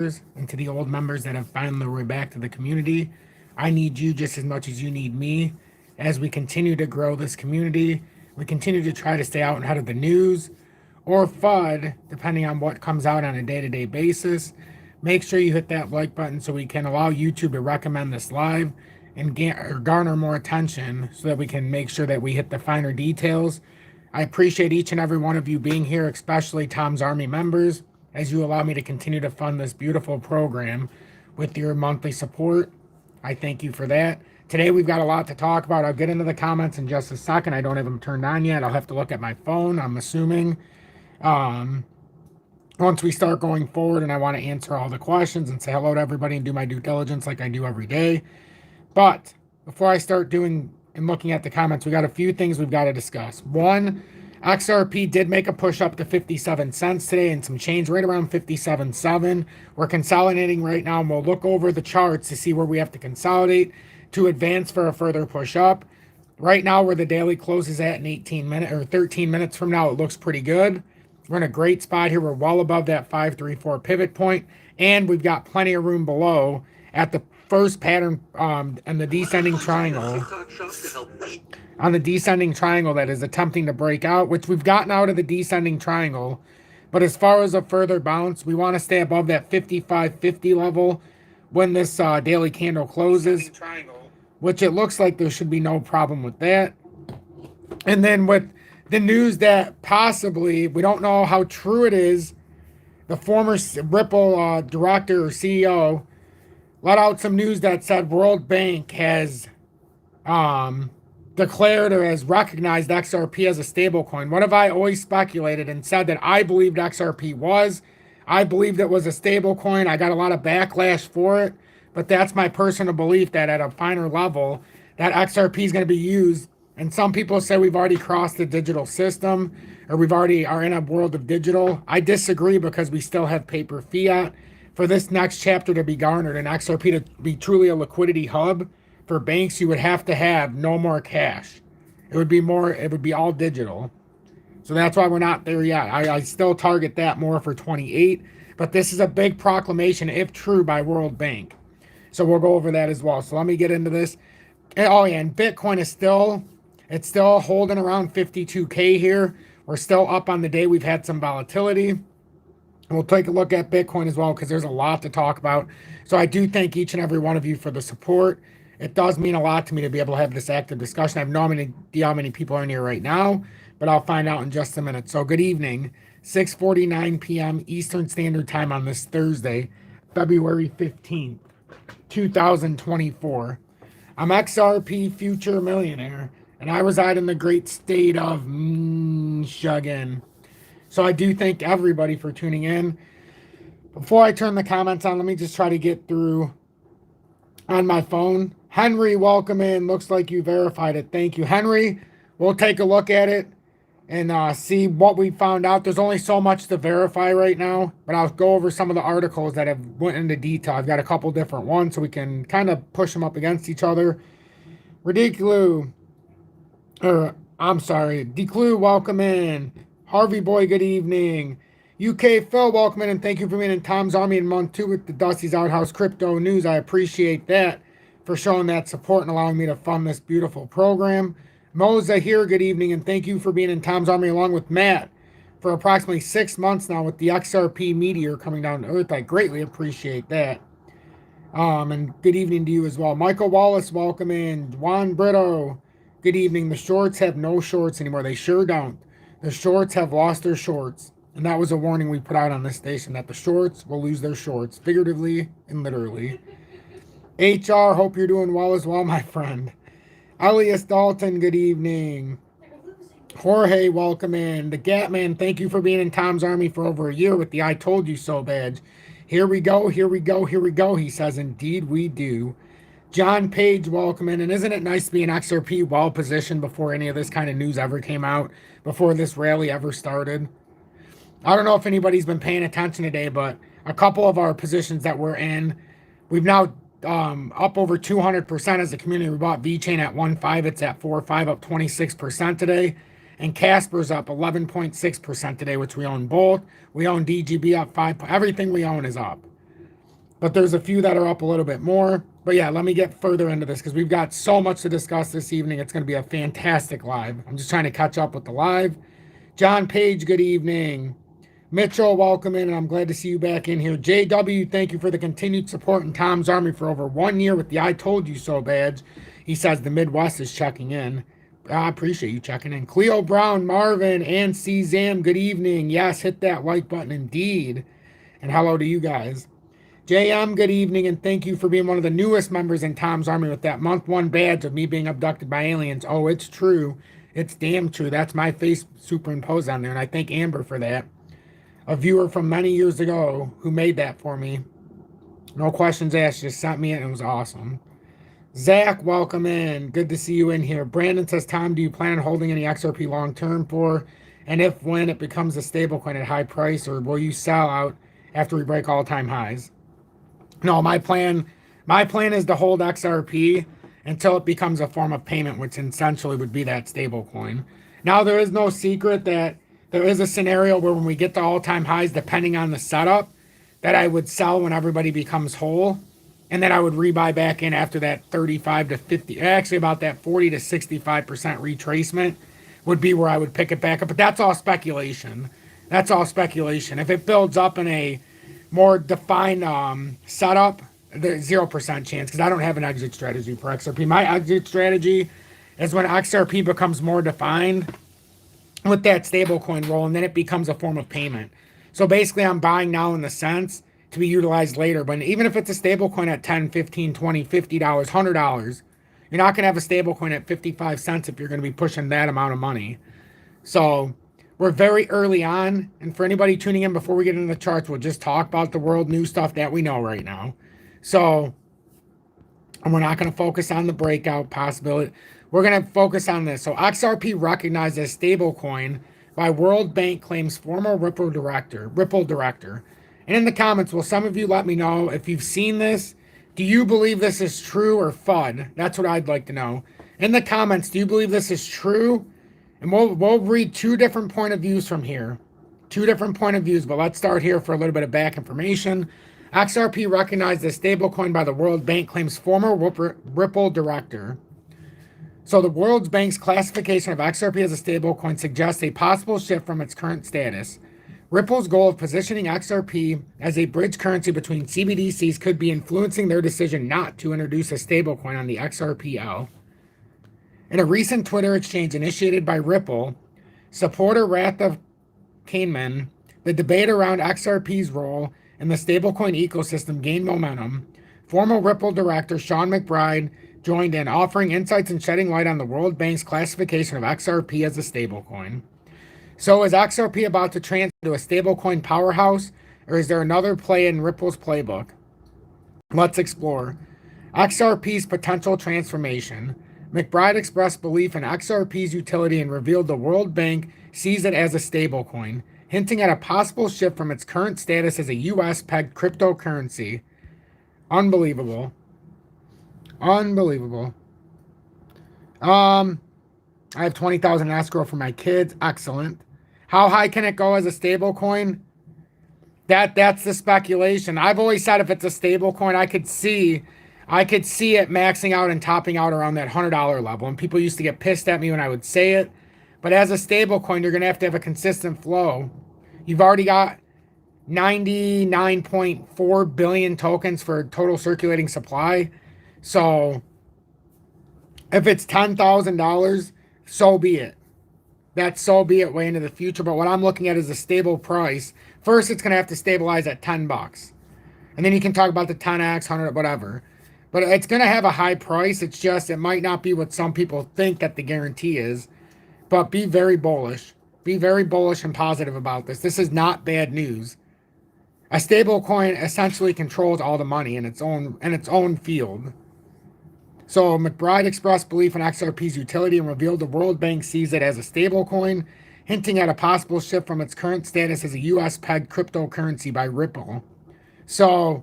and to the old members that have found their way back to the community. I need you just as much as you need me as we continue to grow this community. We continue to try to stay out ahead of the news or FUD, depending on what comes out on a day to day basis. Make sure you hit that like button so we can allow YouTube to recommend this live and garner more attention so that we can make sure that we hit the finer details. I appreciate each and every one of you being here, especially Tom's Army members, as you allow me to continue to fund this beautiful program with your monthly support. I thank you for that. Today we've got a lot to talk about. I'll get into the comments in just a second. I don't have them turned on yet. I'll have to look at my phone, I'm assuming. Once we start going forward, and I want to answer all the questions and say hello to everybody and do my due diligence like I do every day. But before I start doing and looking at the comments, we got a few things we've got to discuss. One, XRP did make a push up to 57 cents today and some change right around 57.7. We're consolidating right now, and we'll look over the charts to see where we have to consolidate to advance for a further push up. Right now, where the daily closes at in 18 minutes or 13 minutes from now, it looks pretty good. We're in a great spot here. We're well above that 534 pivot point, and we've got plenty of room below at the first pattern and the descending triangle. On the descending triangle that is attempting to break out, which we've gotten out of the descending triangle. But as far as a further bounce, we want to stay above that 55.50 level when this daily candle closes, which it looks like there should be no problem with that. And then with the news that possibly, we don't know how true it is, the former Ripple director or CEO let out some news that said World Bank has declared or has recognized XRP as a stablecoin. What have I always speculated and said that I believed XRP was? I believed it was a stablecoin. I got a lot of backlash for it, but that's my personal belief that at a finer level, that XRP is going to be used. And some people say we've already crossed the digital system, or we've already are in a world of digital. I disagree because we still have paper fiat. For this next chapter to be garnered and XRP to be truly a liquidity hub for banks, you would have to have no more cash. It would be all digital. So that's why we're not there yet. I still target that more for 28, but this is a big proclamation, if true, by World Bank. So we'll go over that as well. So let me get into this. Oh yeah, and Bitcoin is still holding around 52K here. We're still up on the day. We've had some volatility. We'll take a look at Bitcoin as well because there's a lot to talk about. So I do thank each and every one of you for the support. It does mean a lot to me to be able to have this active discussion. I have no idea how many people are in here right now, but I'll find out in just a minute. So good evening, 6:49 p.m. Eastern Standard Time on this Thursday, February 15th, 2024. I'm XRP Future Millionaire, and I reside in the great state of Michigan. So I do thank everybody for tuning in. Before I turn the comments on, let me just try to get through on my phone. Henry, welcome in. Looks like you verified it. Thank you, Henry. We'll take a look at it and see what we found out. There's only so much to verify right now, but I'll go over some of the articles that have went into detail. I've got a couple different ones so we can kind of push them up against each other. Declu, welcome in. Harvey Boy, good evening. UK Phil, welcome in, and thank you for being in Tom's Army in month 2 with the Dusty's Outhouse Crypto News. I appreciate that for showing that support and allowing me to fund this beautiful program. Moza here, good evening, and thank you for being in Tom's Army along with Matt for approximately 6 months now with the XRP meteor coming down to Earth. I greatly appreciate that. And good evening to you as well. Michael Wallace, welcome in. Juan Brito, good evening. The shorts have no shorts anymore. They sure don't. The shorts have lost their shorts. And that was a warning we put out on this station that the shorts will lose their shorts, figuratively and literally. HR, hope you're doing well as well, my friend. Elias Dalton, good evening. Jorge, welcome in. The Gatman, thank you for being in Tom's Army for over a year with the I told you so badge. Here we go, here we go, here we go, he says. Indeed we do. John Page, welcome in. And isn't it nice to be an XRP well positioned before any of this kind of news ever came out, before this rally ever started? I don't know if anybody's been paying attention today, but a couple of our positions that we're in, we've now up over 200% as a community. We bought VeChain at 1.5. It's at 4.5, up 26% today. And Casper's up 11.6% today, which we own both. We own DGB up 5. Everything we own is up. but there's a few that are up a little bit more. But yeah, let me get further into this because we've got so much to discuss this evening. It's going to be a fantastic live. I'm just trying to catch up with the live. John Page, good evening. Mitchell, welcome in, and I'm glad to see you back in here. JW, thank you for the continued support in Tom's Army for over 1 year with the I Told You So badge. He says the Midwest is checking in. I appreciate you checking in. Cleo Brown, Marvin, and Czam, good evening. Yes, hit that like button indeed. And hello to you guys. JM, good evening, and thank you for being one of the newest members in Tom's Army with that month 1 badge of me being abducted by aliens. Oh, it's true. It's damn true. That's my face superimposed on there, and I thank Amber for that. A viewer from many years ago who made that for me. No questions asked, just sent me it, and it was awesome. Zach, welcome in. Good to see you in here. Brandon says, Tom, do you plan on holding any XRP long term for? And if when it becomes a stablecoin at high price, or will you sell out after we break all-time highs? No, my plan is to hold XRP until it becomes a form of payment, which essentially would be that stablecoin. Now, there is no secret that there is a scenario where when we get to all-time highs, depending on the setup, that I would sell when everybody becomes whole, and then I would rebuy back in after that 35 to 50, actually about that 40 to 65% retracement would be where I would pick it back up. But that's all speculation. That's all speculation. If it builds up in a more defined setup, there's 0% chance because I don't have an exit strategy for XRP. My exit strategy is when XRP becomes more defined with that stablecoin roll, and then it becomes a form of payment. So basically, I'm buying now in the sense to be utilized later. But even if it's a stablecoin at $10, $15, $20, $50, $100, you're not going to have a stablecoin at 55 cents if you're going to be pushing that amount of money. So we're very early on. And for anybody tuning in before we get into the charts, we'll just talk about the world news stuff that we know right now. So, and we're not going to focus on the breakout possibility. We're going to focus on this. So XRP recognized as stablecoin by World Bank claims former Ripple director. And in the comments, will some of you let me know if you've seen this? Do you believe this is true or FUD? That's what I'd like to know. In the comments, do you believe this is true? And we'll read 2 different point of views from here. 2 different point of views, but let's start here for a little bit of back information. XRP recognized as stablecoin by the World Bank claims former Ripple director. So the World Bank's classification of XRP as a stablecoin suggests a possible shift from its current status. Ripple's goal of positioning XRP as a bridge currency between CBDCs could be influencing their decision not to introduce a stablecoin on the XRPL. In a recent Twitter exchange initiated by Ripple, supporter Ratha Kahneman, the debate around XRP's role in the stablecoin ecosystem gained momentum. Former Ripple director Sean McBride joined in, offering insights and shedding light on the World Bank's classification of XRP as a stablecoin. So is XRP about to transfer to a stablecoin powerhouse, or is there another play in Ripple's playbook? Let's explore. XRP's potential transformation. McBride expressed belief in XRP's utility and revealed the World Bank sees it as a stablecoin, hinting at a possible shift from its current status as a US-pegged cryptocurrency. Unbelievable. Unbelievable. I have 20,000 in escrow for my kids. Excellent. How high can it go as a stable coin? That's the speculation. I've always said if it's a stable coin, I could see it maxing out and topping out around that $100 level. And people used to get pissed at me when I would say it. But as a stable coin, you're going to have a consistent flow. You've already got 99.4 billion tokens for total circulating supply. So if it's $10,000, so be it. That's so be it way into the future. But what I'm looking at is a stable price. First, it's going to have to stabilize at $10. And then you can talk about the 10x, 100, whatever. But it's going to have a high price. It's just, it might not be what some people think that the guarantee is. But be very bullish. Be very bullish and positive about this. This is not bad news. A stable coin essentially controls all the money in its own field. So McBride expressed belief in XRP's utility and revealed the World Bank sees it as a stable coin, hinting at a possible shift from its current status as a US-pegged cryptocurrency by Ripple. So,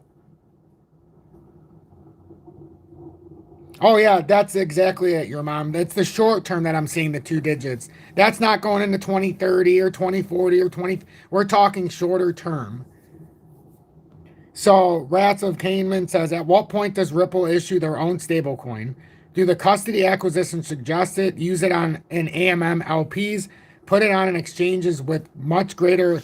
oh yeah, that's exactly it, your mom. It's the short term that I'm seeing the 2 digits. That's not going into 2030 or 2040 or 20. We're talking shorter term. So Rats of Kahneman says, at what point does Ripple issue their own stablecoin? Do the custody acquisition suggest it? Use it on an AMM LPs? Put it on an exchanges with much greater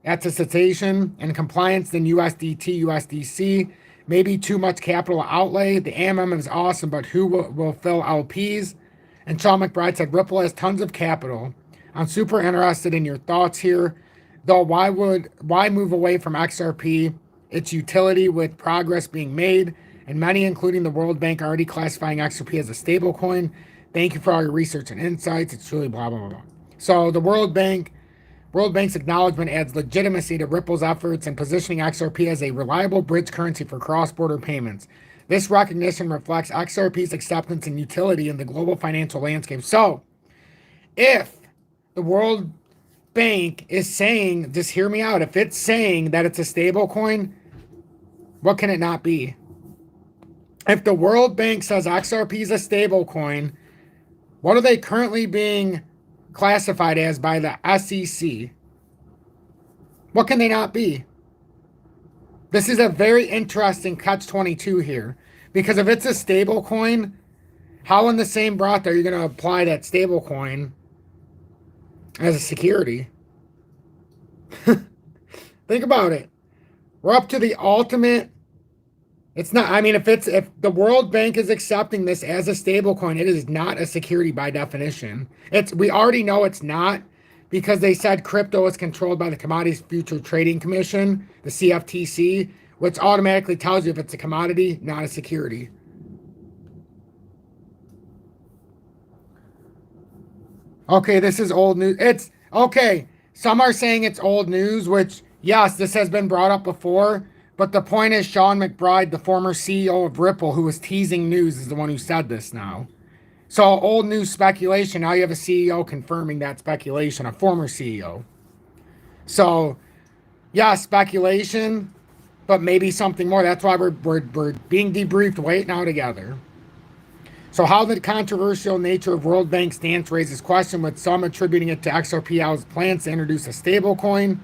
attestation and compliance than USDT, USDC? Maybe too much capital outlay. The AMM is awesome, but who will fill LPs? And Sean McBride said, Ripple has tons of capital. I'm super interested in your thoughts here. Though why move away from XRP? Its utility with progress being made, and many, including the World Bank, already classifying XRP as a stablecoin. Thank you for all your research and insights. It's truly blah, blah, blah. So the World Bank's acknowledgement adds legitimacy to Ripple's efforts in positioning XRP as a reliable bridge currency for cross-border payments. This recognition reflects XRP's acceptance and utility in the global financial landscape. So, if the World Bank is saying, just hear me out, if it's saying that it's a stable coin, what can it not be? If the World Bank says XRP is a stable coin, what are they currently being classified as by the SEC? What can they not be? This is a very interesting catch-22 here, because if it's a stable coin, how in the same breath are you going to apply that stable coin as a security? Think about it. We're up to the ultimate. It's not, I mean, if the World Bank is accepting this as a stable coin, it is not a security by definition. We already know it's not, because they said crypto is controlled by the Commodities Future Trading Commission, the CFTC, which automatically tells you if it's a commodity, not a security. Okay, this is old news. It's okay. Some are saying it's old news, which, yes, this has been brought up before. But the point is, Sean McBride, the former CEO of Ripple, who was teasing news, is the one who said this now. So old news speculation. Now you have a CEO confirming that speculation, a former CEO. So, yeah, speculation, but maybe something more. That's why we're being debriefed right now together. So how the controversial nature of World Bank stance raises question, with some attributing it to XRPL's plans to introduce a stablecoin.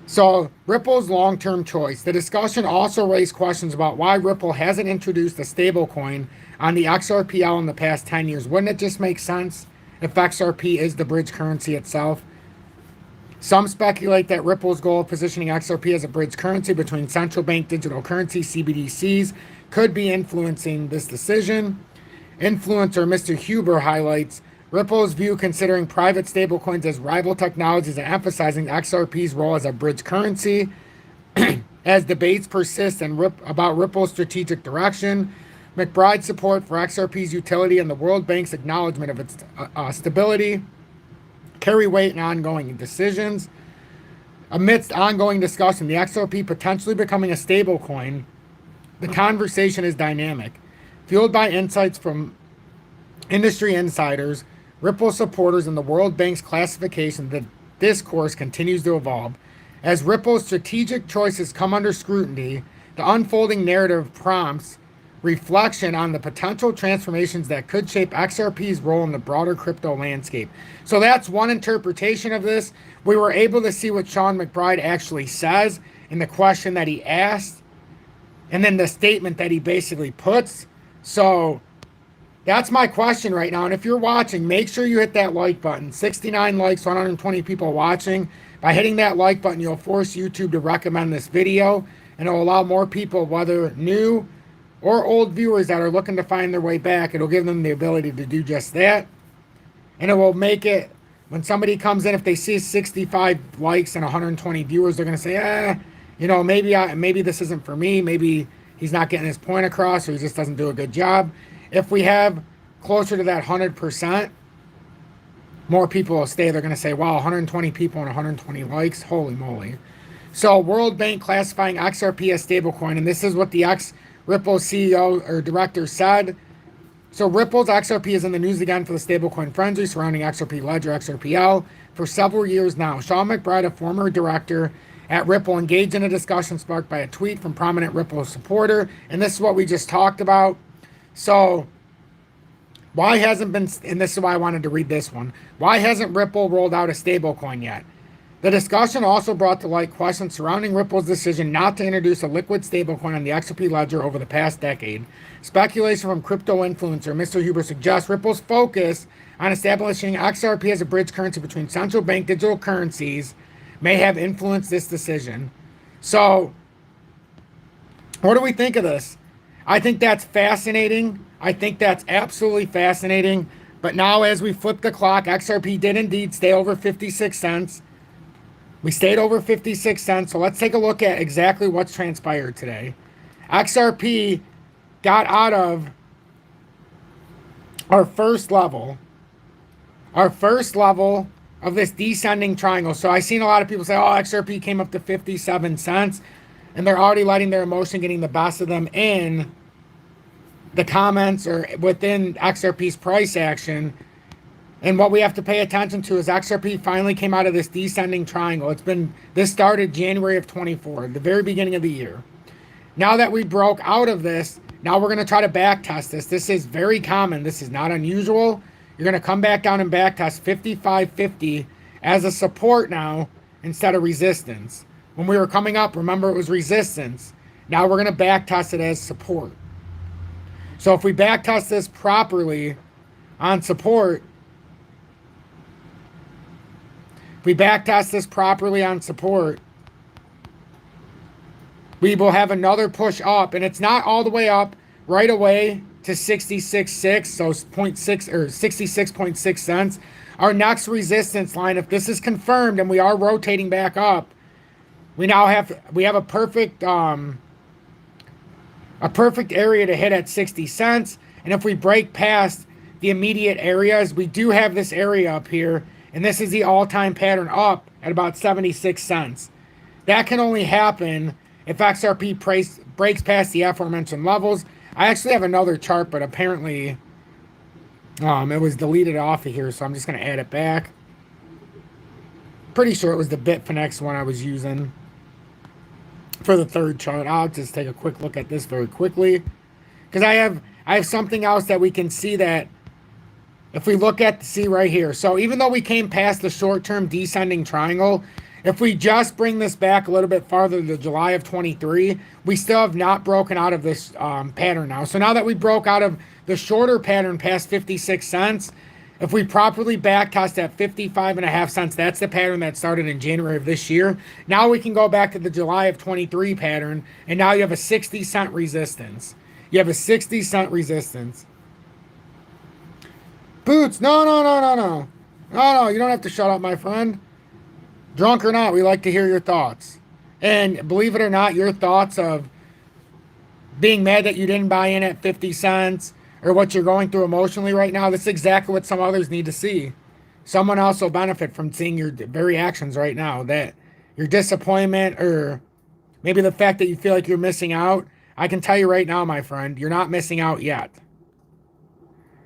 So Ripple's long-term choice. The discussion also raised questions about why Ripple hasn't introduced a stablecoin on the XRPL in the past 10 years. Wouldn't it just make sense if XRP is the bridge currency itself? Some speculate that Ripple's goal of positioning XRP as a bridge currency between central bank digital currencies, CBDCs, could be influencing this decision. Influencer Mr. Huber highlights Ripple's view, considering private stablecoins as rival technologies and emphasizing XRP's role as a bridge currency. As debates persist about Ripple's strategic direction, McBride's support for XRP's utility and the World Bank's acknowledgement of its stability carry weight in ongoing decisions. Amidst ongoing discussion, the XRP potentially becoming a stablecoin, the conversation is dynamic. Fueled by insights from industry insiders, Ripple supporters, and the World Bank's classification, the discourse continues to evolve. As Ripple's strategic choices come under scrutiny, the unfolding narrative prompts reflection on the potential transformations that could shape XRP's role in the broader crypto landscape. So that's one interpretation of this. We were able to see what Sean McBride actually says in the question that he asked, and then the statement that he basically puts. So that's my question right now. And if you're watching, make sure you hit that like button. 69 likes, 120 people watching. By hitting that like button, you'll force YouTube to recommend this video, and it'll allow more people, whether new or old viewers that are looking to find their way back, it'll give them the ability to do just that. And it will make it, when somebody comes in, if they see 65 likes and 120 viewers, they're going to say, maybe this isn't for me. Maybe he's not getting his point across, or he just doesn't do a good job. If we have closer to that 100%, more people will stay. They're going to say, wow, 120 people and 120 likes. Holy moly. So World Bank classifying XRP as stablecoin, and this is what the Ripple CEO or director said. So Ripple's XRP is in the news again for the stablecoin frenzy surrounding XRP Ledger, XRPL, for several years now. Sean McBride, a former director at Ripple, engaged in a discussion sparked by a tweet from prominent Ripple supporter. And this is what we just talked about. So why hasn't been, and this is why I wanted to read this one, why hasn't Ripple rolled out a stablecoin yet? The discussion also brought to light questions surrounding Ripple's decision not to introduce a liquid stablecoin on the XRP ledger over the past decade. Speculation from crypto influencer Mr. Huber suggests Ripple's focus on establishing XRP as a bridge currency between central bank digital currencies may have influenced this decision. So, what do we think of this? I think that's fascinating. I think that's absolutely fascinating. But now as we flip the clock, XRP did indeed stay over 56 cents. We stayed over 56 cents. So let's take a look at exactly what's transpired today. XRP got out of our first level of this descending triangle. So I've seen a lot of people say, oh, XRP came up to 57 cents. And they're already letting their emotion getting the best of them in the comments or within XRP's price action. And what we have to pay attention to is XRP finally came out of this descending triangle. This started January of 24, the very beginning of the year. Now that we broke out of this, now we're going to try to back test this. This is very common. This is not unusual. You're going to come back down and back test 55.50 as a support now instead of resistance. When we were coming up, remember it was resistance. Now we're going to back test it as support. So if we back test this properly on support, we will have another push up, and it's not all the way up right away to 66.6, so 0.6 or 66.6 cents. Our next resistance line, if this is confirmed and we are rotating back up, we have a perfect area to hit at 60 cents. And if we break past the immediate areas, we do have this area up here, and this is the all-time pattern up at about 76 cents. That can only happen if XRP breaks past the aforementioned levels. I actually have another chart, but apparently it was deleted off of here, so I'm just going to add it back. Pretty sure it was the BITUNIX one I was using for the third chart. I'll just take a quick look at this very quickly, because I have something else that we can see that if we look at right here. So even though we came past the short-term descending triangle, if we just bring this back a little bit farther to July of 23, we still have not broken out of this pattern now. So now that we broke out of the shorter pattern past 56 cents, if we properly backtest at 55.5 cents, that's the pattern that started in January of this year. Now we can go back to the July of 23 pattern, and now you have a 60 cent resistance. You have a 60 cent resistance. Boots, no, you don't have to shut up, my friend. Drunk or not, we like to hear your thoughts. And believe it or not, your thoughts of being mad that you didn't buy in at 50 cents or what you're going through emotionally right now, this is exactly what some others need to see. Someone else will benefit from seeing your very actions right now. That your disappointment or maybe the fact that you feel like you're missing out, I can tell you right now, my friend, you're not missing out yet.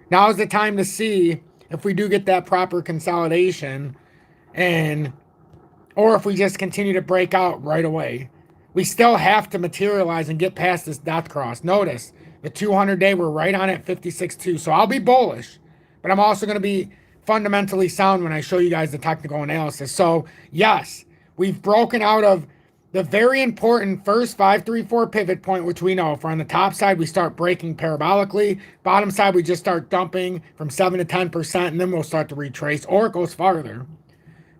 Now is the time to see if we do get that proper consolidation, or if we just continue to break out right away. We still have to materialize and get past this death cross. Notice the 200-day, we're right on at 56.2. So I'll be bullish, but I'm also going to be fundamentally sound when I show you guys the technical analysis. So yes, we've broken out of the very important first 534 pivot point, which we know if we're on the top side, we start breaking parabolically. Bottom side, we just start dumping from 7 to 10%, and then we'll start to retrace, or it goes farther.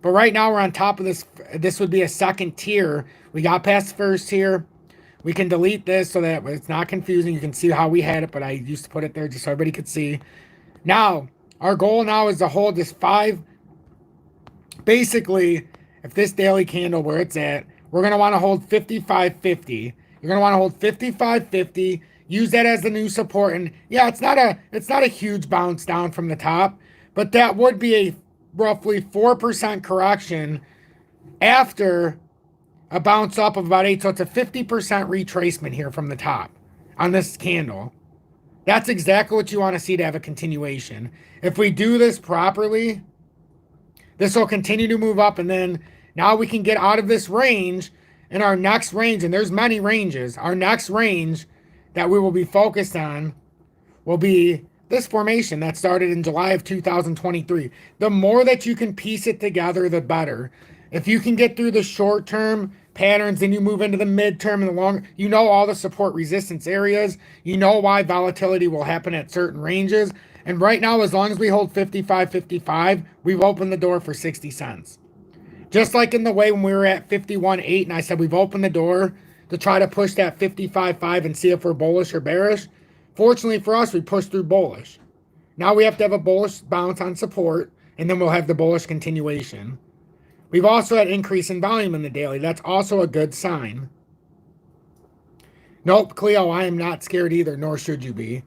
But right now we're on top of this. This would be a second tier. We got past the first tier. We can delete this so that it's not confusing. You can see how we had it, but I used to put it there just so everybody could see. Now, our goal now is to hold this 5. Basically, if this daily candle where it's at, we're going to want to hold 55.50. You're going to want to hold 55.50. Use that as the new support. And yeah, it's not a huge bounce down from the top, but that would be a roughly 4% correction after a bounce up of about 8. So it's a 50% retracement here from the top on this candle. That's exactly what you want to see to have a continuation. If we do this properly, this will continue to move up, and then now we can get out of this range, and our next range, and there's many ranges, our next range that we will be focused on will be this formation that started in July of 2023. The more that you can piece it together, the better. If you can get through the short-term patterns, then you move into the midterm and the long, you know all the support resistance areas. You know why volatility will happen at certain ranges. And right now, as long as we hold 55.55, we've opened the door for 60 cents. Just like in the way when we were at 51.8 and I said we've opened the door to try to push that 55.5 and see if we're bullish or bearish. Fortunately for us, we pushed through bullish. Now we have to have a bullish bounce on support, and then we'll have the bullish continuation. We've also had increase in volume in the daily. That's also a good sign. Nope, Cleo, I am not scared either, nor should you be.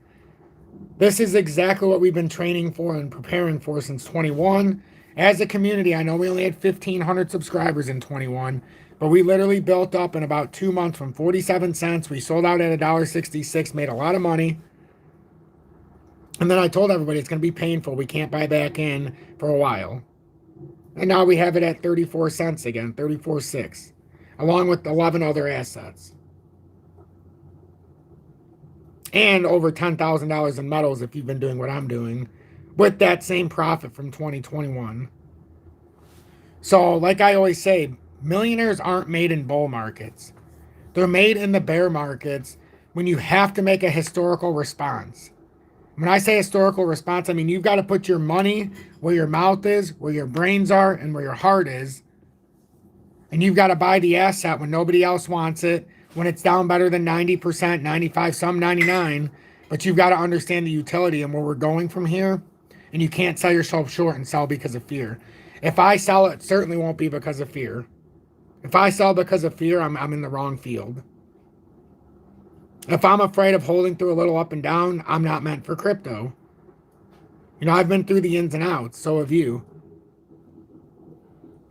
This is exactly what we've been training for and preparing for since 21. As a community, I know we only had 1,500 subscribers in 21, but we literally built up in about 2 months from 47 cents. We sold out at $1.66, made a lot of money. And then I told everybody it's going to be painful. We can't buy back in for a while. And now we have it at 34 cents again, 34.6, along with 11 other assets. And over $10,000 in metals if you've been doing what I'm doing, with that same profit from 2021. So, like I always say, millionaires aren't made in bull markets. They're made in the bear markets when you have to make a historical response. When I say historical response, I mean you've got to put your money where your mouth is, where your brains are, and where your heart is. And you've got to buy the asset when nobody else wants it, when it's down better than 90%, 95, some 99. But you've got to understand the utility and where we're going from here. And you can't sell yourself short and sell because of fear. If I sell, it certainly won't be because of fear. If I sell because of fear, I'm in the wrong field. If I'm afraid of holding through a little up and down, I'm not meant for crypto. You know, I've been through the ins and outs. So have you.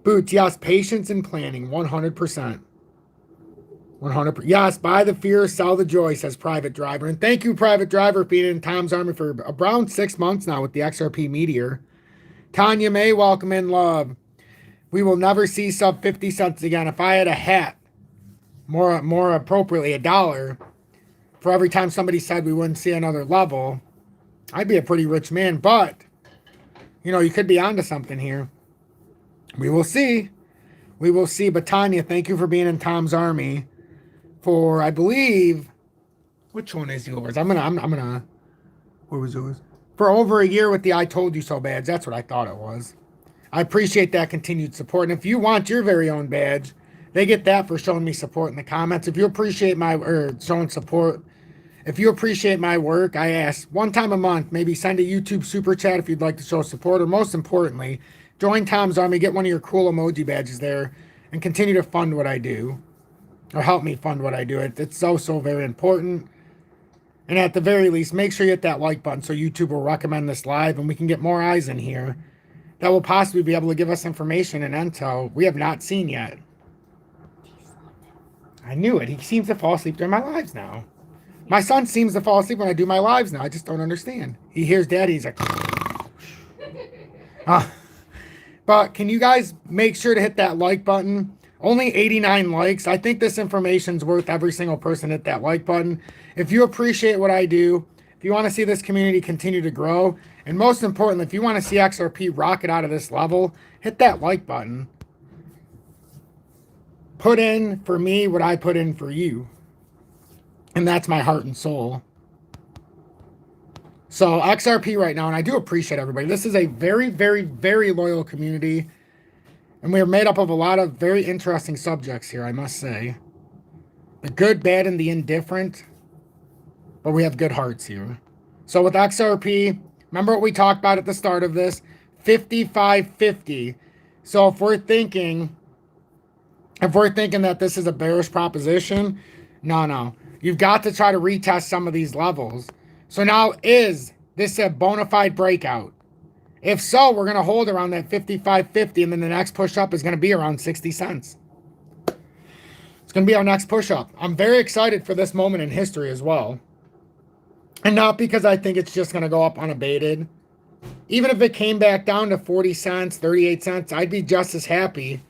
Boots, yes, patience and planning, 100%. 100%. Yes, buy the fear, sell the joy, says Private Driver. And thank you, Private Driver, for being in Tom's Army for around 6 months now with the XRP Meteor. Tanya May, welcome in, love. We will never see sub 50 cents again. If I had a hat, more appropriately, $1, for every time somebody said we wouldn't see another level, I'd be a pretty rich man. But, you know, you could be onto something here. We will see. We will see. But Tanya, thank you for being in Tom's Army for, I believe, which one is yours? I'm gonna, what was yours? For over a year with the I Told You So badge. That's what I thought it was. I appreciate that continued support. And if you want your very own badge, they get that for showing me support in the comments. If you appreciate showing support, if you appreciate my work, I ask one time a month, maybe send a YouTube super chat if you'd like to show support, or most importantly, join Tom's Army, get one of your cool emoji badges there, and continue to fund what I do, or help me fund what I do. It's so very important. And at the very least, make sure you hit that like button so YouTube will recommend this live, and we can get more eyes in here that will possibly be able to give us information and intel we have not seen yet. I knew it. He seems to fall asleep during my lives now. My son seems to fall asleep when I do my lives now. I just don't understand. He hears daddy. He's like... But can you guys make sure to hit that like button? Only 89 likes. I think this information's worth every single person hit that like button. If you appreciate what I do, if you want to see this community continue to grow, and most importantly, if you want to see XRP rocket out of this level, hit that like button. Put in for me what I put in for you. And that's my heart and soul. So XRP right now, and I do appreciate everybody. This is a very, very, very loyal community. And we are made up of a lot of very interesting subjects here, I must say. The good, bad, and the indifferent. But we have good hearts here. So with XRP, remember what we talked about at the start of this? 55.50. So if we're thinking that this is a bearish proposition, no. You've got to try to retest some of these levels. So now, is this a bona fide breakout? If so, we're going to hold around that 55.50, and then the next push up is going to be around 60 cents. It's going to be our next push up. I'm very excited for this moment in history as well. And not because I think it's just going to go up unabated. Even if it came back down to 40 cents, 38 cents, I'd be just as happy.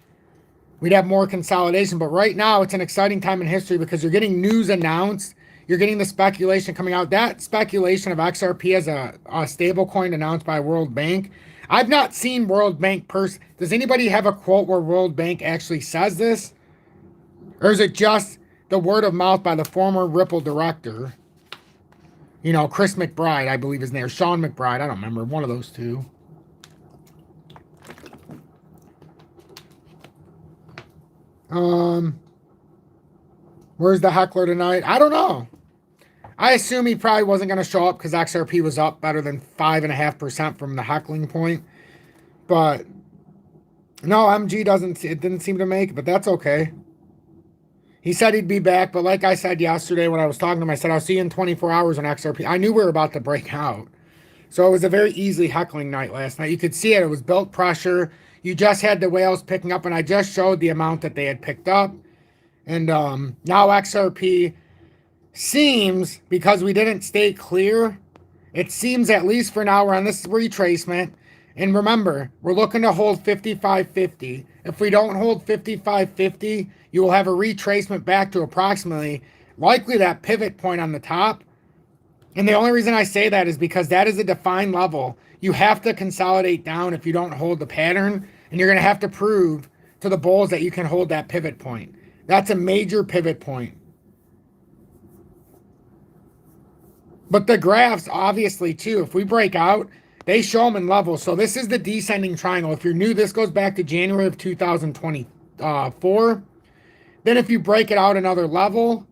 We'd have more consolidation. But right now, it's an exciting time in history because you're getting news announced. You're getting the speculation coming out. That speculation of XRP as a stablecoin announced by World Bank, I've not seen World Bank Does anybody have a quote where World Bank actually says this? Or is it just the word of mouth by the former Ripple director? You know, Chris McBride, I believe his name, or Sean McBride, I don't remember, one of those two. Where's the heckler tonight? I don't know. I assume he probably wasn't going to show up because XRP was up better than 5.5% from the heckling point. But no, MG didn't seem to make it, but that's okay. He said he'd be back, but like I said yesterday when I was talking to him, I said I'll see you in 24 hours on XRP. I knew we were about to break out. So it was a very easily heckling night last night. You could see it. It was built pressure. You just had the whales picking up, and I just showed the amount that they had picked up. And now XRP seems, because we didn't stay clear, it seems at least for now we're on this retracement. And remember, we're looking to hold 55.50. If we don't hold 55.50, you will have a retracement back to approximately likely that pivot point on the top. And the only reason I say that is because that is a defined level. You have to consolidate down if you don't hold the pattern, and you're going to have to prove to the bulls that you can hold that pivot point. That's a major pivot point. But the graphs, obviously, too, if we break out, they show them in levels. So this is the descending triangle. If you're new, this goes back to January of 2024. Then if you break it out another level,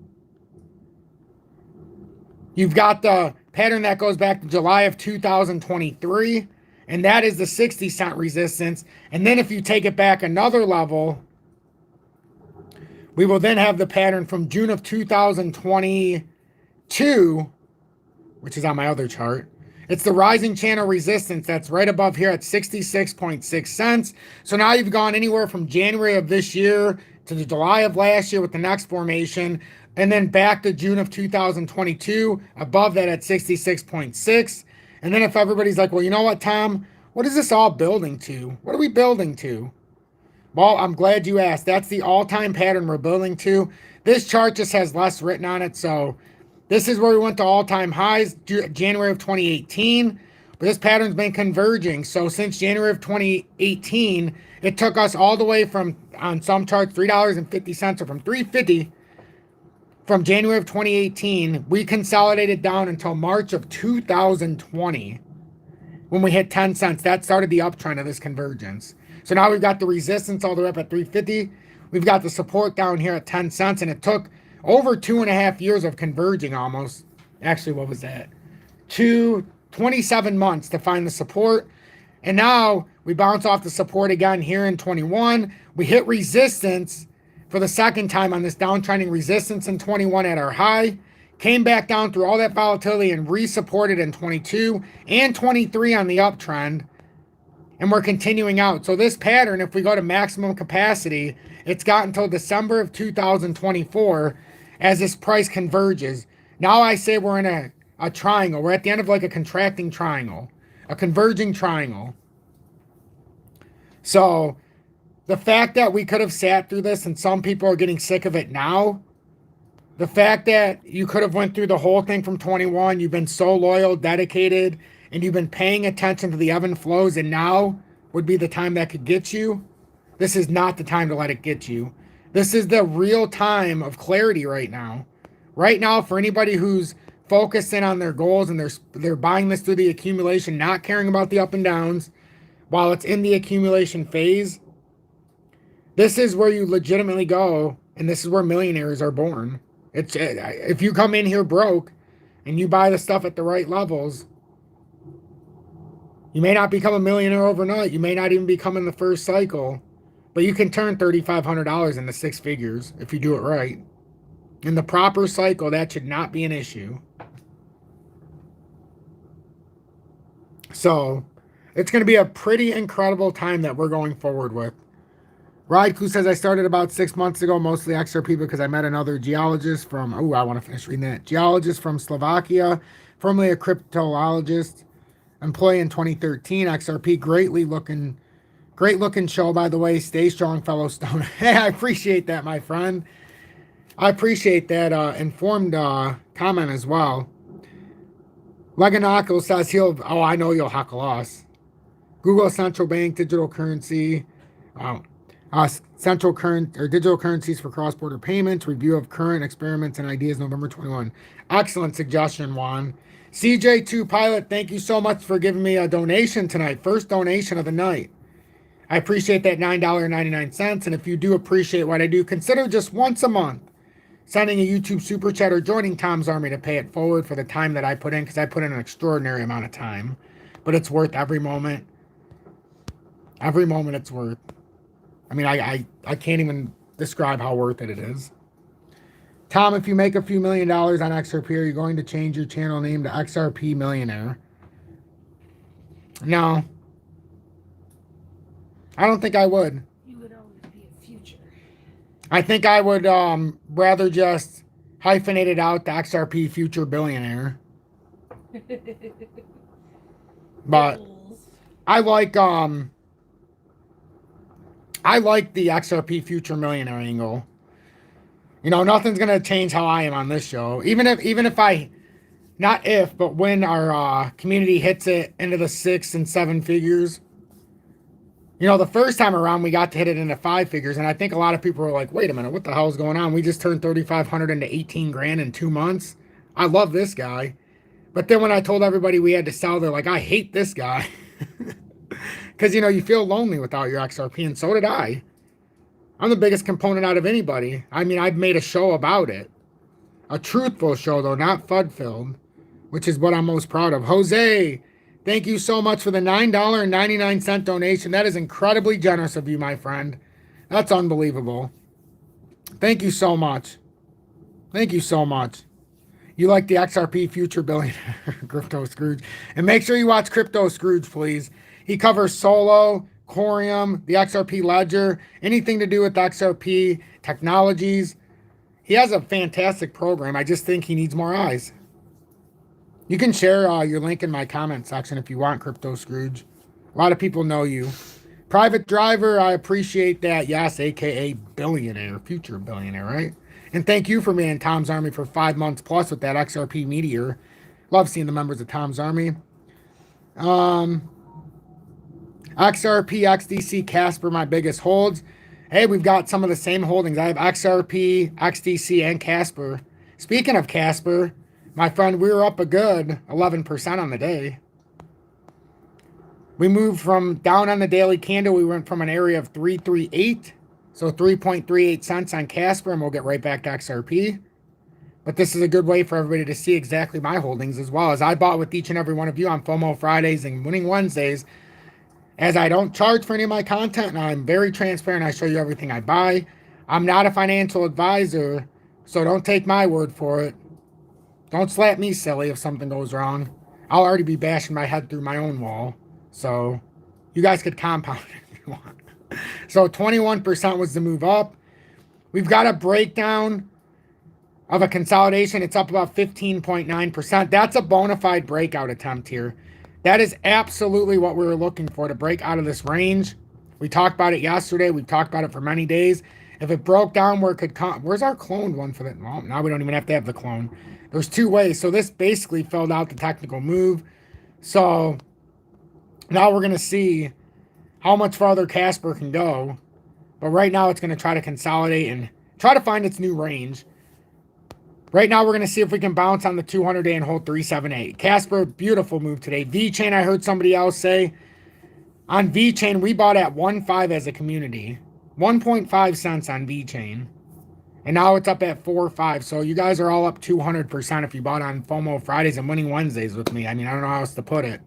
you've got the pattern that goes back to July of 2023, and that is the 60-cent resistance. And then if you take it back another level, we will then have the pattern from June of 2022, which is on my other chart. It's the rising channel resistance that's right above here at 66.6 cents. So now you've gone anywhere from January of this year to the July of last year with the next formation, and then back to June of 2022, above that at 66.6. And then if everybody's like, well, you know what, Tom, what is this all building to? What are we building to? Well, I'm glad you asked. That's the all-time pattern we're building to. This chart just has less written on it. So this is where we went to all-time highs, January of 2018. But this pattern's been converging. So since January of 2018, it took us all the way from, on some charts, $3.50 or from $3.50 from January of 2018. We consolidated down until March of 2020 when we hit 10 cents. That started the uptrend of this convergence. So now we've got the resistance all the way up at 350. We've got the support down here at 10 cents, and it took over 2.5 years of converging almost. Actually, what was that? 27 months to find the support. And now we bounce off the support again here in 21. We hit resistance for the second time on this downtrending resistance in 21 at our high. Came back down through all that volatility and re-supported in 22 and 23 on the uptrend. And we're continuing out. So this pattern, if we go to maximum capacity, it's got until December of 2024 as this price converges. Now I say we're in a triangle. We're at the end of like a contracting triangle, a converging triangle. So the fact that we could have sat through this and some people are getting sick of it now, the fact that you could have went through the whole thing from 21, you've been so loyal, dedicated, and you've been paying attention to the ebb and flows, and now would be the time that could get you. This is not the time to let it get you. This is the real time of clarity right now. Right now, for anybody who's focusing on their goals and they're buying this through the accumulation, not caring about the up and downs while it's in the accumulation phase, this is where you legitimately go, and this is where millionaires are born. If you come in here broke and you buy the stuff at the right levels, you may not become a millionaire overnight. You may not even become in the first cycle, but you can turn $3,500 into six figures if you do it right. In the proper cycle, that should not be an issue. So it's going to be a pretty incredible time that we're going forward with. Raiku says, I started about 6 months ago, mostly XRP because I met another geologist from, I want to finish reading that. Geologist from Slovakia, formerly a cryptologist, employee in 2013. XRP, great looking show, by the way. Stay strong, fellow stoner. Hey, I appreciate that, my friend. I appreciate that informed comment as well. Leganako says I know you'll heckle us. Google central bank digital currency. Wow. Central current or digital currencies for cross-border payments. Review of current experiments and ideas, November 21. Excellent suggestion, Juan. CJ2 Pilot, thank you so much for giving me a donation tonight. First donation of the night. I appreciate that $9.99. And if you do appreciate what I do, consider just once a month sending a YouTube super chat or joining Tom's Army to pay it forward for the time that I put in, because I put in an extraordinary amount of time. But it's worth every moment. Every moment it's worth. I mean, I can't even describe how worth it is. Tom, if you make a few $1 million on XRP, are you going to change your channel name to XRP Millionaire? No. I don't think I would. You would always be a future. I think I would rather just hyphenate it out to XRP Future Billionaire. But I like the XRP Future Millionaire angle. You know, nothing's gonna change how I am on this show. Even if I, not if, but when our community hits it into the 6 and 7 figures. You know, the first time around we got to hit it into 5 figures, and I think a lot of people were like, "Wait a minute, what the hell is going on? We just turned 3,500 into 18 grand in 2 months. I love this guy." But then when I told everybody we had to sell, they're like, "I hate this guy." Because, you know, you feel lonely without your XRP, and so did I. I'm the biggest component out of anybody. I mean, I've made a show about it. A truthful show, though, not FUD-filled, which is what I'm most proud of. Jose, thank you so much for the $9.99 donation. That is incredibly generous of you, my friend. That's unbelievable. Thank you so much. Thank you so much. You like the XRP Future Billionaire, Crypto Scrooge. And make sure you watch Crypto Scrooge, please. He covers Solo, Corium, the XRP Ledger, anything to do with XRP technologies. He has a fantastic program. I just think he needs more eyes. You can share your link in my comment section if you want, Crypto Scrooge. A lot of people know you. Private Driver, I appreciate that. Yes, a.k.a. billionaire, future billionaire, right? And thank you for being in Tom's Army for 5 months plus with that XRP Meteor. Love seeing the members of Tom's Army. XRP, XDC, Casper, my biggest holds. Hey, we've got some of the same holdings. I have XRP, XDC, and Casper. Speaking of Casper, my friend, we were up a good 11% on the day. We moved from down on the daily candle. We went from an area of 338, so 3.38 cents on Casper, and we'll get right back to XRP. But this is a good way for everybody to see exactly my holdings, as well as I bought with each and every one of you on FOMO Fridays and Winning Wednesdays. As I don't charge for any of my content, and I'm very transparent, I show you everything I buy. I'm not a financial advisor, so don't take my word for it. Don't slap me silly if something goes wrong. I'll already be bashing my head through my own wall. So you guys could compound it if you want. So 21% was the move up. We've got a breakdown of a consolidation. It's up about 15.9%. That's a bona fide breakout attempt here. That is absolutely what we were looking for, to break out of this range. We talked about it yesterday. We've talked about it for many days. If it broke down where it could come, where's our cloned one for that? Well, now we don't even have to have the clone. There's 2 ways. So this basically filled out the technical move. So now we're going to see how much farther Casper can go. But right now it's going to try to consolidate and try to find its new range. Right now we're going to see if we can bounce on the 200-day and hold 378. Casper, beautiful move today. V-Chain, I heard somebody else say. On V-Chain, we bought at 1.5 as a community. 1.5 cents on V-Chain. And now it's up at 4.5. So you guys are all up 200% if you bought on FOMO Fridays and Winning Wednesdays with me. I mean, I don't know how else to put it.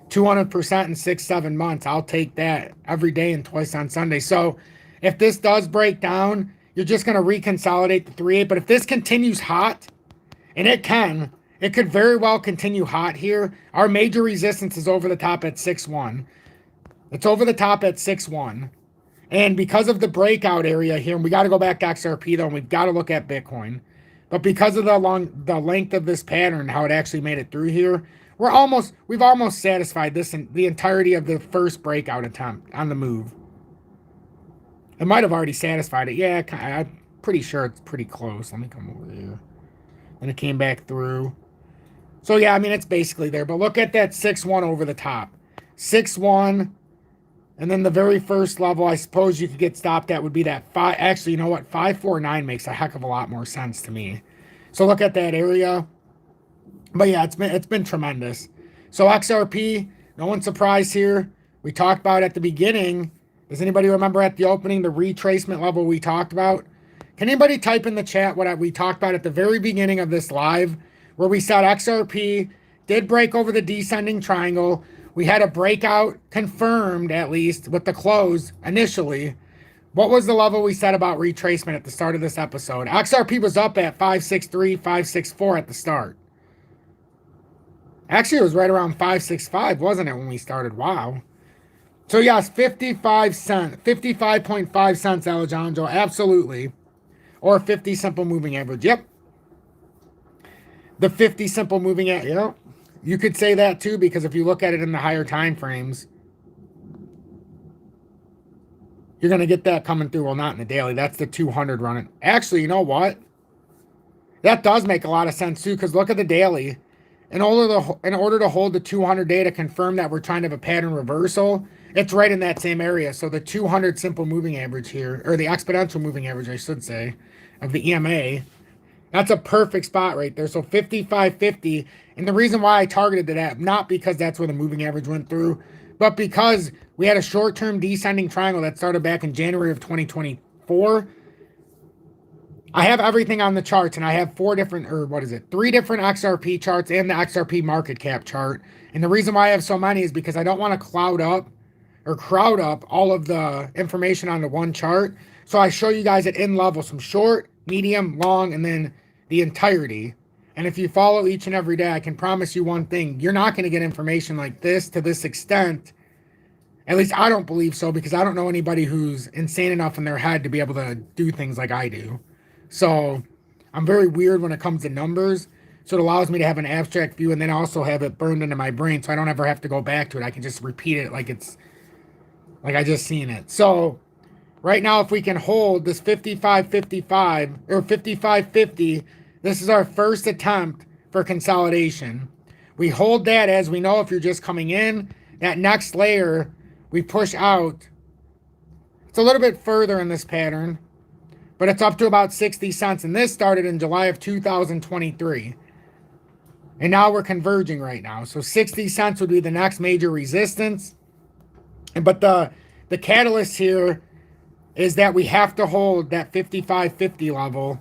200% in 6-7 months. I'll take that every day and twice on Sunday. So if this does break down, you're just going to reconsolidate the 3.8. But if this continues hot, and it could very well continue hot here. Our major resistance is over the top at 6.1. It's over the top at 6.1. And because of the breakout area here, and we got to go back to XRP though, and we've got to look at Bitcoin. But because of the length of this pattern, how it actually made it through here, we've almost satisfied this in the entirety of the first breakout attempt on the move. It might have already satisfied it. Yeah, I'm pretty sure it's pretty close. Let me come over here. And it came back through. So yeah, I mean, it's basically there. But look at that 6.1 over the top. 6-1. And then the very first level I suppose you could get stopped at would be that 5. Actually, you know what? 549 makes a heck of a lot more sense to me. So look at that area. But yeah, it's been tremendous. So XRP, no one's surprised here. We talked about at the beginning. Does anybody remember at the opening the retracement level we talked about? Can anybody type in the chat what we talked about at the very beginning of this live, where we said XRP did break over the descending triangle. We had a breakout confirmed, at least, with the close initially. What was the level we said about retracement at the start of this episode? XRP was up at 563, 564 at the start. Actually, it was right around 565, wasn't it, when we started? Wow. So, yes, 55 cents, 55.5 cents, Alejandro, absolutely. Or 50 simple moving average, yep. The 50 simple moving average, yep. You could say that too, because if you look at it in the higher time frames, you're going to get that coming through. Well, not in the daily. That's the 200 running. Actually, you know what? That does make a lot of sense too, because look at the daily. In order to hold the 200 day to confirm that we're trying to have a pattern reversal, it's right in that same area. So the 200 simple moving average here, or the exponential moving average, I should say, of the EMA, that's a perfect spot right there. So 55.50. And the reason why I targeted that, not because that's where the moving average went through, but because we had a short-term descending triangle that started back in January of 2024. I have everything on the charts, and I have three different XRP charts and the XRP market cap chart. And the reason why I have so many is because I don't want to crowd up all of the information onto one chart. So I show you guys it in levels, from short, medium, long, and then the entirety. And if you follow each and every day, I can promise you one thing. You're not going to get information like this to this extent. At least I don't believe so, because I don't know anybody who's insane enough in their head to be able to do things like I do. So I'm very weird when it comes to numbers. So it allows me to have an abstract view and then also have it burned into my brain, so I don't ever have to go back to it. I can just repeat it like I just seen it. So right now, if we can hold this 55.55 or 55.50, this is our first attempt for consolidation. We hold that, as we know, if you're just coming in, that next layer we push out. It's a little bit further in this pattern, but it's up to about 60 cents. And this started in July of 2023. And now we're converging right now. So 60 cents would be the next major resistance. But the catalyst here is that we have to hold that 55.50 level.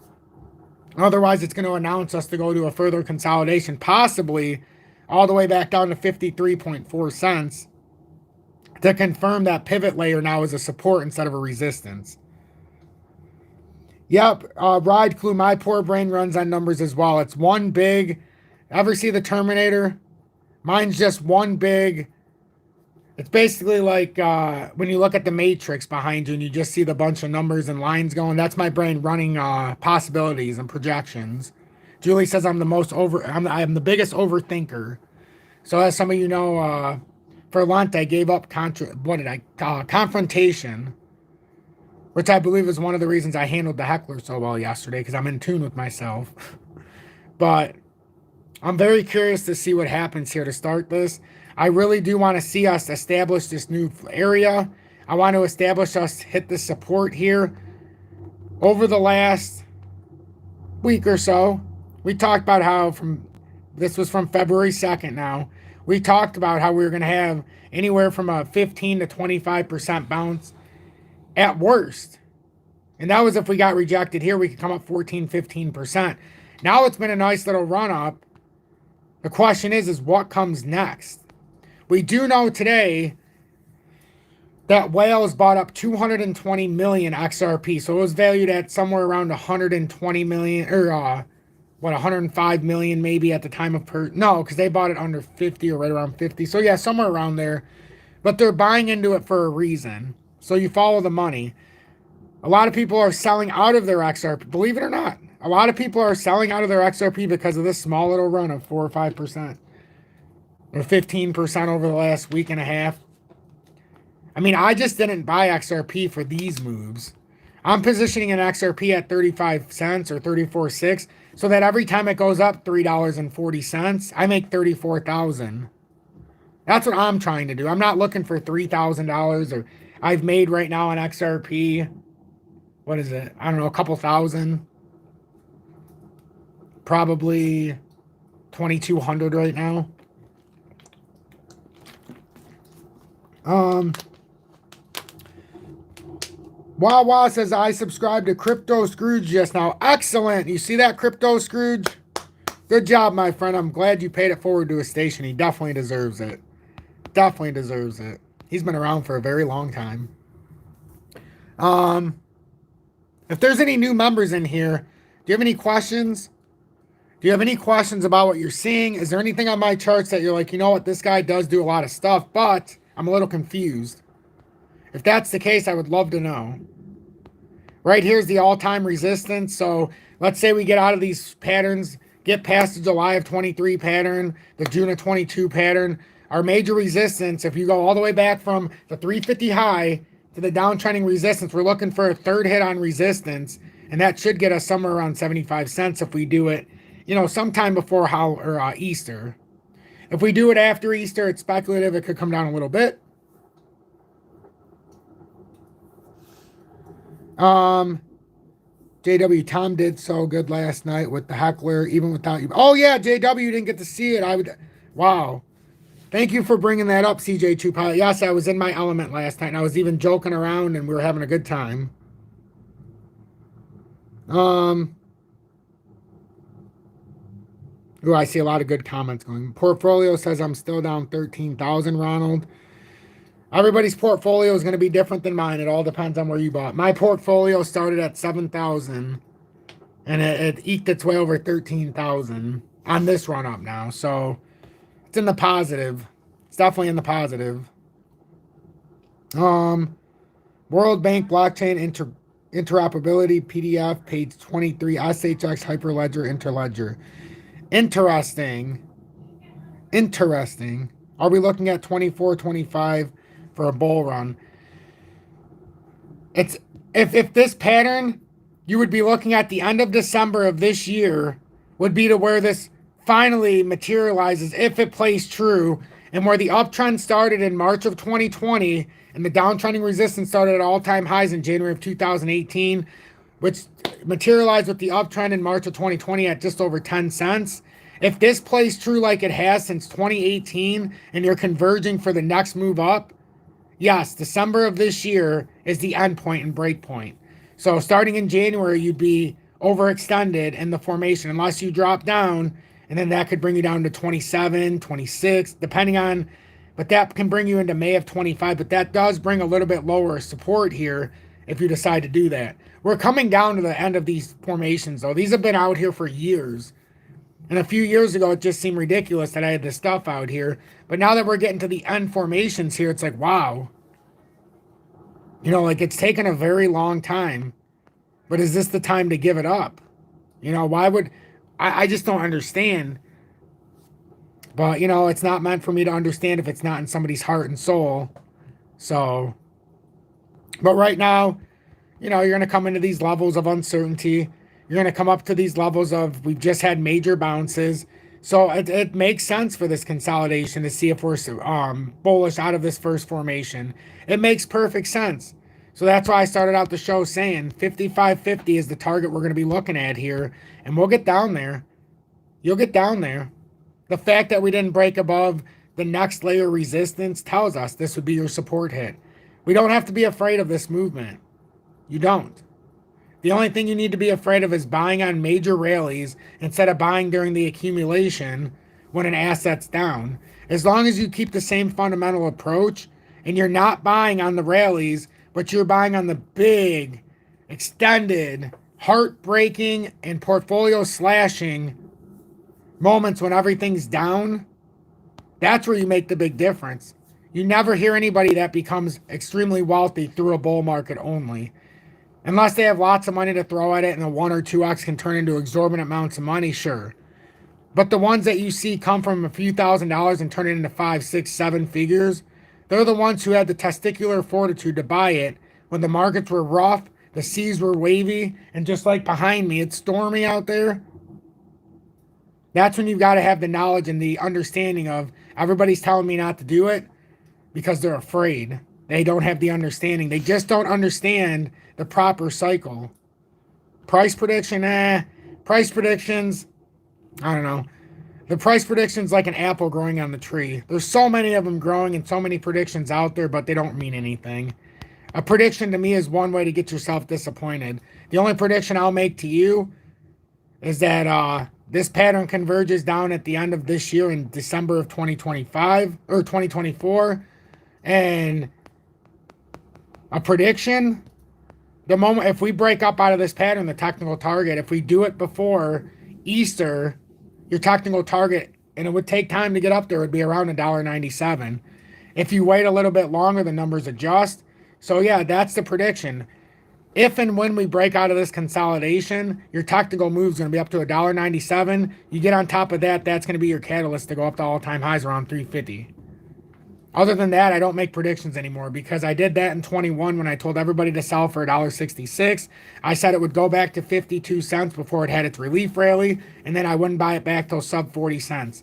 Otherwise, it's going to announce us to go to a further consolidation, possibly all the way back down to 53.4 cents to confirm that pivot layer now is a support instead of a resistance. Yep, Ride Clue, my poor brain runs on numbers as well. It's one big, ever see the Terminator? Mine's just one big. It's basically like when you look at the Matrix behind you and you just see the bunch of numbers and lines going. That's my brain running possibilities and projections. Julie says I'm the biggest overthinker. So as some of you know, for Lent I gave up confrontation, which I believe is one of the reasons I handled the heckler so well yesterday, because I'm in tune with myself. But I'm very curious to see what happens here to start this. I really do want to see us establish this new area. I want to establish us hit the support here. Over the last week or so, we talked about how this was from February 2nd now. We talked about how we were going to have anywhere from a 15 to 25% bounce at worst. And that was if we got rejected here, we could come up 14, 15%. Now it's been a nice little run up. The question is what comes next? We do know today that Whales bought up 220 million XRP. So it was valued at somewhere around 120 million, or 105 million maybe at the time of no, because they bought it under 50 or right around 50. So yeah, somewhere around there. But they're buying into it for a reason. So you follow the money. A lot of people are selling out of their XRP. Believe it or not, a lot of people are selling out of their XRP because of this small little run of 4 or 5%. Or 15% over the last week and a half. I mean, I just didn't buy XRP for these moves. I'm positioning an XRP at 35 cents or 34.6 so that every time it goes up $3.40, I make $34,000. That's what I'm trying to do. I'm not looking for $3,000, or I've made right now on XRP. What is it? I don't know, a couple thousand. Probably 2,200 right now. Wawa says, I subscribed to Crypto Scrooge just now. Excellent. You see that, Crypto Scrooge? Good job, my friend. I'm glad you paid it forward to his station. He definitely deserves it. Definitely deserves it. He's been around for a very long time. If there's any new members in here, do you have any questions? Do you have any questions about what you're seeing? Is there anything on my charts that you're like, you know what, this guy does do a lot of stuff, but I'm a little confused? If that's the case, I would love to know. Right here's the all-time resistance. So let's say we get out of these patterns, get past the July of 23 pattern, the June of 22 pattern. Our major resistance, if you go all the way back from the 350 high to the downtrending resistance, we're looking for a third hit on resistance, and that should get us somewhere around 75 cents if we do it, you know, sometime before Easter. If we do it after Easter, it's speculative. It could come down a little bit. JW, Tom did so good last night with the heckler, even without you. Oh yeah, JW, you didn't get to see it. Wow. Thank you for bringing that up, CJ True Pilot. Yes, I was in my element last night, and I was even joking around, and we were having a good time. Ooh, I see a lot of good comments going. Portfolio says I'm still down 13,000, Ronald. Everybody's portfolio is going to be different than mine. It all depends on where you bought. My portfolio started at 7,000, and it eked its way over 13,000 on this run up now. So it's in the positive. It's definitely in the positive. World Bank blockchain interoperability PDF, page 23, SHX Hyperledger Interledger. Interesting. Interesting. Are we looking at 24, 25 for a bull run? It's if this pattern, you would be looking at the end of December of this year, would be to where this finally materializes if it plays true, and where the uptrend started in March of 2020 and the downtrending resistance started at all-time highs in January of 2018, which materialized with the uptrend in March of 2020 at just over 10 cents. If this plays true like it has since 2018 and you're converging for the next move up, yes, December of this year is the end point and break point. So starting in January, you'd be overextended in the formation unless you drop down, and then that could bring you down to 27, 26, depending on, but that can bring you into May of 25, but that does bring a little bit lower support here if you decide to do that. We're coming down to the end of these formations, though. These have been out here for years. And a few years ago, it just seemed ridiculous that I had this stuff out here. But now that we're getting to the end formations here, it's like, wow. You know, like it's taken a very long time. But is this the time to give it up? You know, why would... I just don't understand. But, you know, it's not meant for me to understand if it's not in somebody's heart and soul. So... But right now, you know, you're going to come into these levels of uncertainty. You're going to come up to these levels of, we've just had major bounces. So it makes sense for this consolidation to see if we're bullish out of this first formation. It makes perfect sense. So that's why I started out the show saying 55.50 is the target we're going to be looking at here. And we'll get down there. You'll get down there. The fact that we didn't break above the next layer of resistance tells us this would be your support hit. We don't have to be afraid of this movement. You don't. The only thing you need to be afraid of is buying on major rallies instead of buying during the accumulation when an asset's down. As long as you keep the same fundamental approach and you're not buying on the rallies, but you're buying on the big, extended, heartbreaking, and portfolio slashing moments when everything's down, that's where you make the big difference. You never hear anybody that becomes extremely wealthy through a bull market only. Unless they have lots of money to throw at it and a 1 or 2x can turn into exorbitant amounts of money, sure. But the ones that you see come from a few $1,000s and turn it into 5, 6, 7 figures, they're the ones who had the testicular fortitude to buy it when the markets were rough, the seas were wavy, and just like behind me, it's stormy out there. That's when you've got to have the knowledge and the understanding of Everybody's telling me not to do it because they're afraid. They don't have the understanding. They just don't understand the proper cycle. Price prediction, price predictions, I don't know. The price prediction's like an apple growing on the tree. There's so many of them growing and so many predictions out there, but they don't mean anything. A prediction to me is one way to get yourself disappointed. The only prediction I'll make to you is that this pattern converges down at the end of this year in December of 2025 or 2024. And a prediction, the moment if we break up out of this pattern, the technical target, if we do it before Easter, your technical target, and it would take time to get up there, would be around $1.97. If you wait a little bit longer, the numbers adjust. So yeah, that's the prediction. If and when we break out of this consolidation, your technical move is going to be up to $1.97. You get on top of that, that's going to be your catalyst to go up to all-time highs around $3.50. Other than that, I don't make predictions anymore because I did that in 21 when I told everybody to sell for $1.66. I said it would go back to 52 cents before it had its relief rally, and then I wouldn't buy it back till sub 40 cents.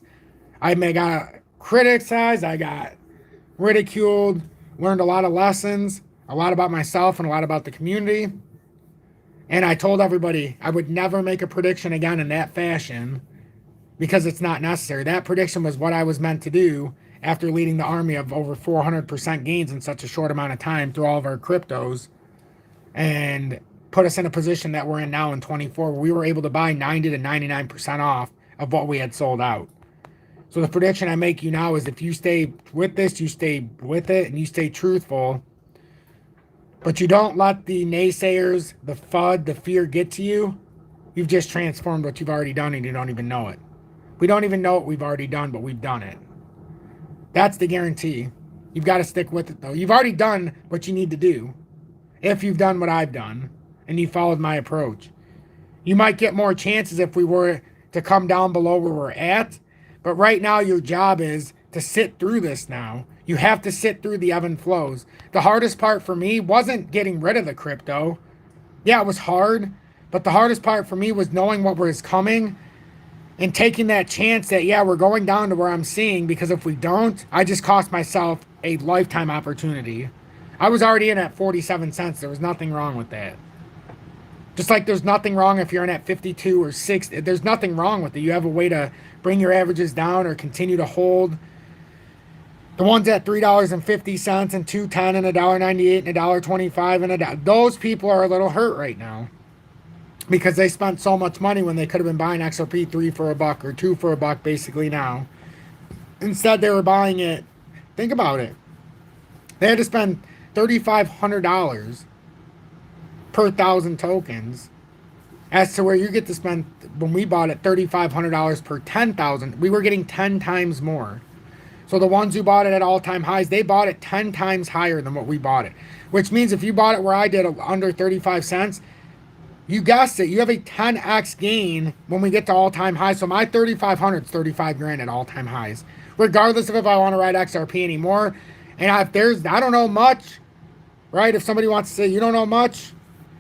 I got criticized, I got ridiculed, learned a lot of lessons, a lot about myself and a lot about the community. And I told everybody I would never make a prediction again in that fashion because it's not necessary. That prediction was what I was meant to do after leading the army of over 400% gains in such a short amount of time through all of our cryptos and put us in a position that we're in now in 24 where we were able to buy 90 to 99% off of what we had sold out. So the prediction I make you now is if you stay with this, you stay with it, and you stay truthful, but you don't let the naysayers, the FUD, the fear get to you, you've just transformed what you've already done and you don't even know it. We don't even know what we've already done, but we've done it. That's the guarantee. You've got to stick with it, though. You've already done what you need to do. If you've done what I've done and you followed my approach. You might get more chances if we were to come down below where we're at. But right now, your job is to sit through this now. You have to sit through the ebb and flows. The hardest part for me wasn't getting rid of the crypto. Yeah, it was hard. But the hardest part for me was knowing what was coming and taking that chance that, yeah, we're going down to where I'm seeing, because if we don't, I just cost myself a lifetime opportunity. I was already in at 47 cents. There was nothing wrong with that. Just like there's nothing wrong if you're in at 52 or 60. There's nothing wrong with it. You have a way to bring your averages down or continue to hold. The ones at $3.50 and $2.10 and $1.98 and $1.25 and those people are a little hurt right now. Because they spent so much money when they could have been buying XRP 3 for $1 or 2 for $1 basically now. Instead, they were buying it. Think about it. They had to spend $3,500 per 1,000 tokens. As to where you get to spend, when we bought it, $3,500 per 10,000. We were getting 10 times more. So the ones who bought it at all-time highs, they bought it 10 times higher than what we bought it. Which means if you bought it where I did under 35 cents, you guessed it. You have a 10x gain when we get to all-time highs. So my 3,500 is 35 grand at all-time highs, regardless of if I want to ride XRP anymore. And if there's, I don't know much, right? If somebody wants to say you don't know much,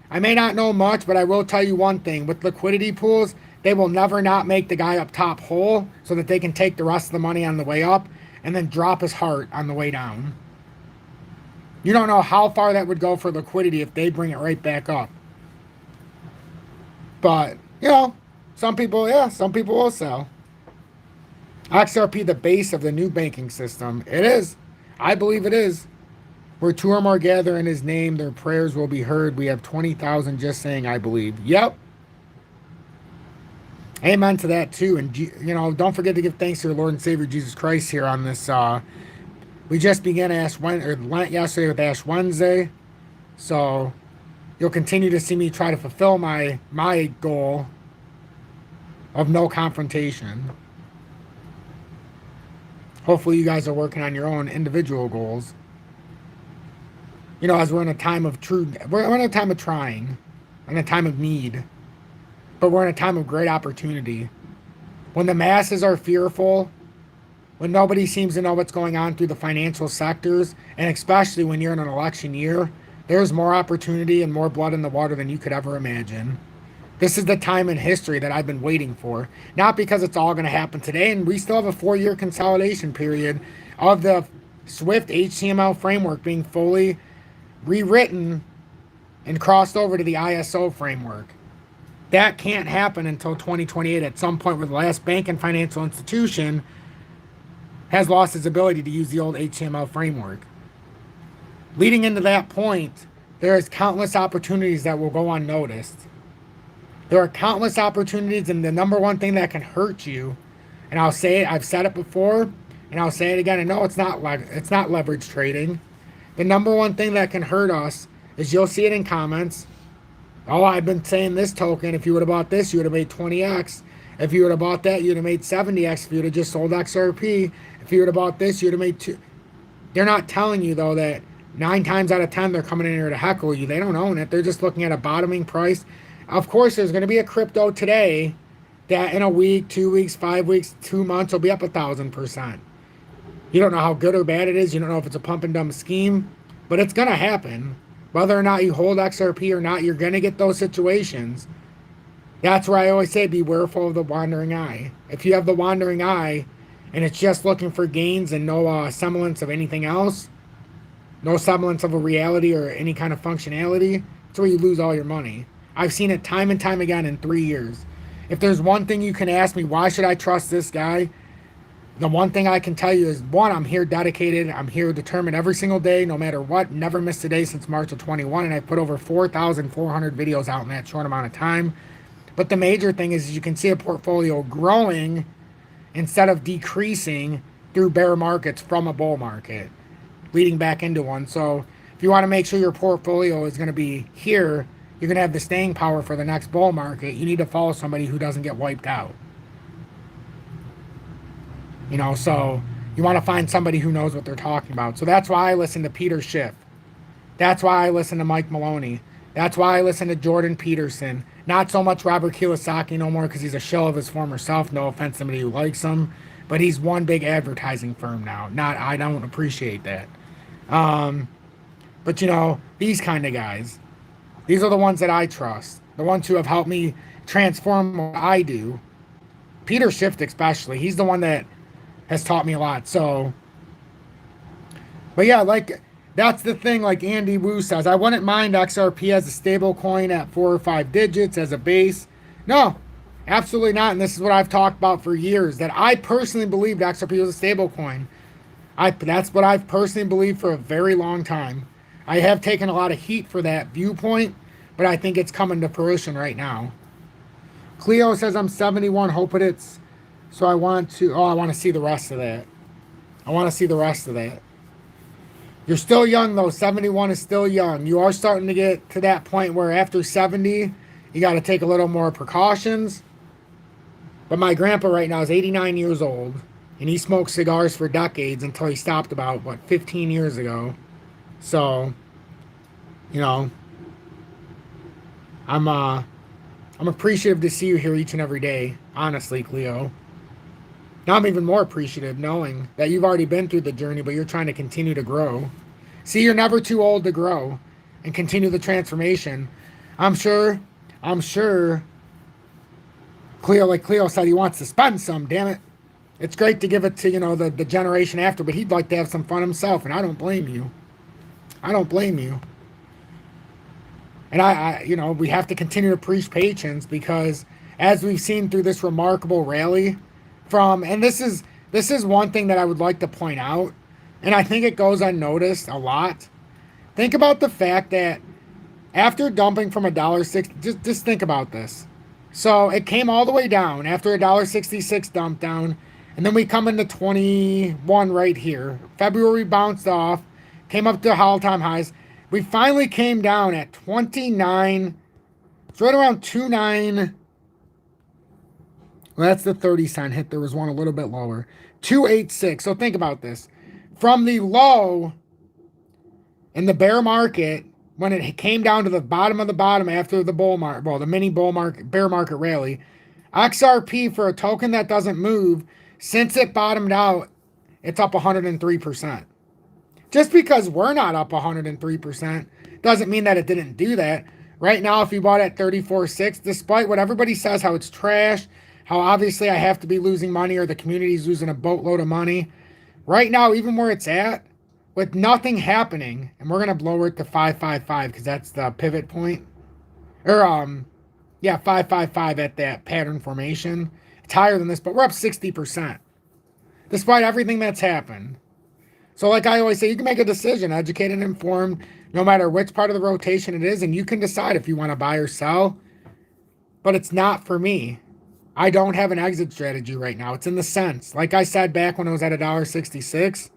I may not know much, but I will tell you one thing: with liquidity pools, they will never not make the guy up top whole, so that they can take the rest of the money on the way up and then drop his heart on the way down. You don't know how far that would go for liquidity if they bring it right back up. But, you know, some people will sell. XRP, the base of the new banking system. It is. I believe it is. Where two or more gather in his name, their prayers will be heard. We have 20,000 just saying, I believe. Yep. Amen to that, too. And, you know, don't forget to give thanks to your Lord and Savior Jesus Christ here on this. We just began Lent yesterday with Ash Wednesday. So you'll continue to see me try to fulfill my goal of no confrontation. Hopefully you guys are working on your own individual goals. You know, as we're in a time of we're in a time of trying, in a time of need, but we're in a time of great opportunity. When the masses are fearful, when nobody seems to know what's going on through the financial sectors, and especially when you're in an election year, there's more opportunity and more blood in the water than you could ever imagine. This is the time in history that I've been waiting for. Not because it's all going to happen today, and we still have a 4-year consolidation period of the Swift HTML framework being fully rewritten and crossed over to the ISO framework. That can't happen until 2028 at some point where the last bank and financial institution has lost its ability to use the old HTML framework. Leading into that point, there is countless opportunities that will go unnoticed. There are countless opportunities, and the number one thing that can hurt you, and I'll say it, I've said it before, and I'll say it again, and no, it's not leverage trading. The number one thing that can hurt us is you'll see it in comments. Oh, I've been saying this token, if you would have bought this, you would have made 20x. If you would have bought that, you'd have made 70x. If you would have just sold XRP, if you would have bought this, you'd have made 2. They're not telling you, though, that 9 times out of 10, they're coming in here to heckle you. They don't own it. They're just looking at a bottoming price. Of course, there's going to be a crypto today that in a week, 2 weeks, 5 weeks, 2 months will be up 1,000%. You don't know how good or bad it is. You don't know if it's a pump and dump scheme, but it's going to happen. Whether or not you hold XRP or not, you're going to get those situations. That's where I always say be careful of the wandering eye. If you have the wandering eye and it's just looking for gains and no semblance of anything else, no semblance of a reality or any kind of functionality, that's where you lose all your money. I've seen it time and time again in 3 years. If there's one thing you can ask me, why should I trust this guy? The one thing I can tell you is, one, I'm here dedicated. I'm here determined every single day, no matter what. Never missed a day since March of 21, and I put over 4,400 videos out in that short amount of time. But the major thing is you can see a portfolio growing instead of decreasing through bear markets from a bull market, leading back into one. So if you want to make sure your portfolio is going to be here, you're going to have the staying power for the next bull market, you need to follow somebody who doesn't get wiped out. You know, so you want to find somebody who knows what they're talking about. So that's why I listen to Peter Schiff. That's why I listen to Mike Maloney. That's why I listen to Jordan Peterson. Not so much Robert Kiyosaki no more because he's a shell of his former self. No offense to somebody who likes him. But he's one big advertising firm now. I don't appreciate that. But, you know, these kind of guys, these are the ones that I trust. The ones who have helped me transform what I do. Peter Schiff especially. He's the one that has taught me a lot. So, but yeah, like, that's the thing, like Andy Wu says, I wouldn't mind XRP as a stable coin at 4 or 5 digits as a base. No, absolutely not. And this is what I've talked about for years, that I personally believed XRP was a stable coin. That's what I've personally believed for a very long time. I have taken a lot of heat for that viewpoint, but I think it's coming to fruition right now. Cleo says, I'm 71, hope it's, so I want to see the rest of that. I want to see the rest of that. You're still young, though. 71 is still young. You are starting to get to that point where after 70, you got to take a little more precautions. But my grandpa right now is 89 years old, and he smoked cigars for decades until he stopped about, 15 years ago. So, you know, I'm appreciative to see you here each and every day, honestly, Cleo. Now I'm even more appreciative knowing that you've already been through the journey, but you're trying to continue to grow. See, you're never too old to grow and continue the transformation. I'm sure, Cleo said he wants to spend some, damn it. It's great to give it to, the generation after, but he'd like to have some fun himself, and I don't blame you. I don't blame you. And we have to continue to preach patience because as we've seen through this remarkable rally, and this is one thing that I would like to point out, and I think it goes unnoticed a lot. Think about the fact that after dumping from $1.60, just think about this. So it came all the way down after $1.66 dump down, and then we come into 21 right here. February bounced off, came up to all-time highs. We finally came down at 29. It's right around 29. Well, that's the 30-cent hit. There was one a little bit lower. 286. So think about this. From the low in the bear market, when it came down to the bottom of the bottom after the bull market, the mini bear market rally, XRP for a token that doesn't move, since it bottomed out, it's up 103%. Just because we're not up 103% doesn't mean that it didn't do that. Right now, if you bought at 34.6, despite what everybody says, how it's trash, how obviously I have to be losing money or the community's losing a boatload of money. Right now, even where it's at, with nothing happening, and we're going to blow it to 555 because that's the pivot point. Or, 555 at that pattern formation. It's higher than this, but we're up 60%. Despite everything that's happened. So like I always say, you can make a decision, educated and informed, no matter which part of the rotation it is, and you can decide if you want to buy or sell. But it's not for me. I don't have an exit strategy right now. It's in the sense. Like I said back when it was at $1.66,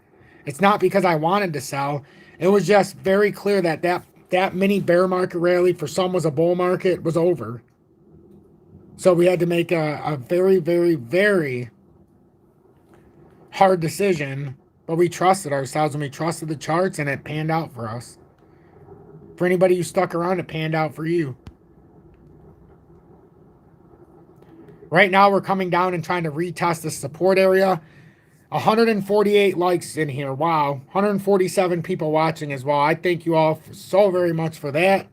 it's not because I wanted to sell. It was just very clear that that mini bear market rally for some was a bull market was over. So we had to make a very, very, very hard decision, but we trusted ourselves and we trusted the charts, and it panned out for us. For anybody who stuck around, it panned out for you. Right now, we're coming down and trying to retest the support area. 148 likes in here. Wow. 147 people watching as well. I thank you all so very much for that.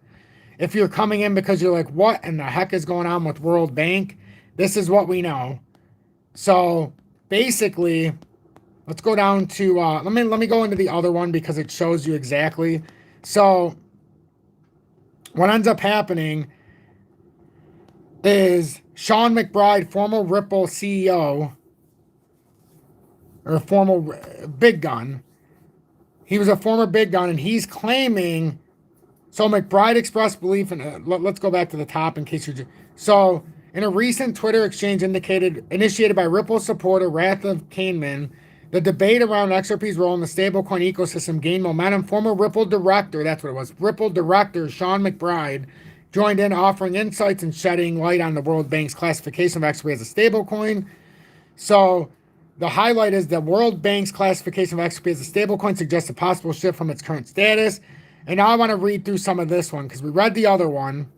If you're coming in because you're like, what in the heck is going on with World Bank? This is what we know. So basically, let's go down to, let me go into the other one because it shows you exactly. So what ends up happening is Sean McBride, former Ripple CEO, or former big gun. He was a former big gun, and he's claiming, so McBride expressed belief in, let's go back to the top in case you're, so in a recent Twitter exchange initiated by Ripple supporter Wrath of Kahneman, the debate around XRP's role in the stablecoin ecosystem gained momentum. Former Ripple director, that's what it was, Ripple director Sean McBride joined in, offering insights and shedding light on the World Bank's classification of XRP as a stablecoin. So the highlight is the World Bank's classification of XRP as a stablecoin suggests a possible shift from its current status. And now I want to read through some of this one because we read the other one.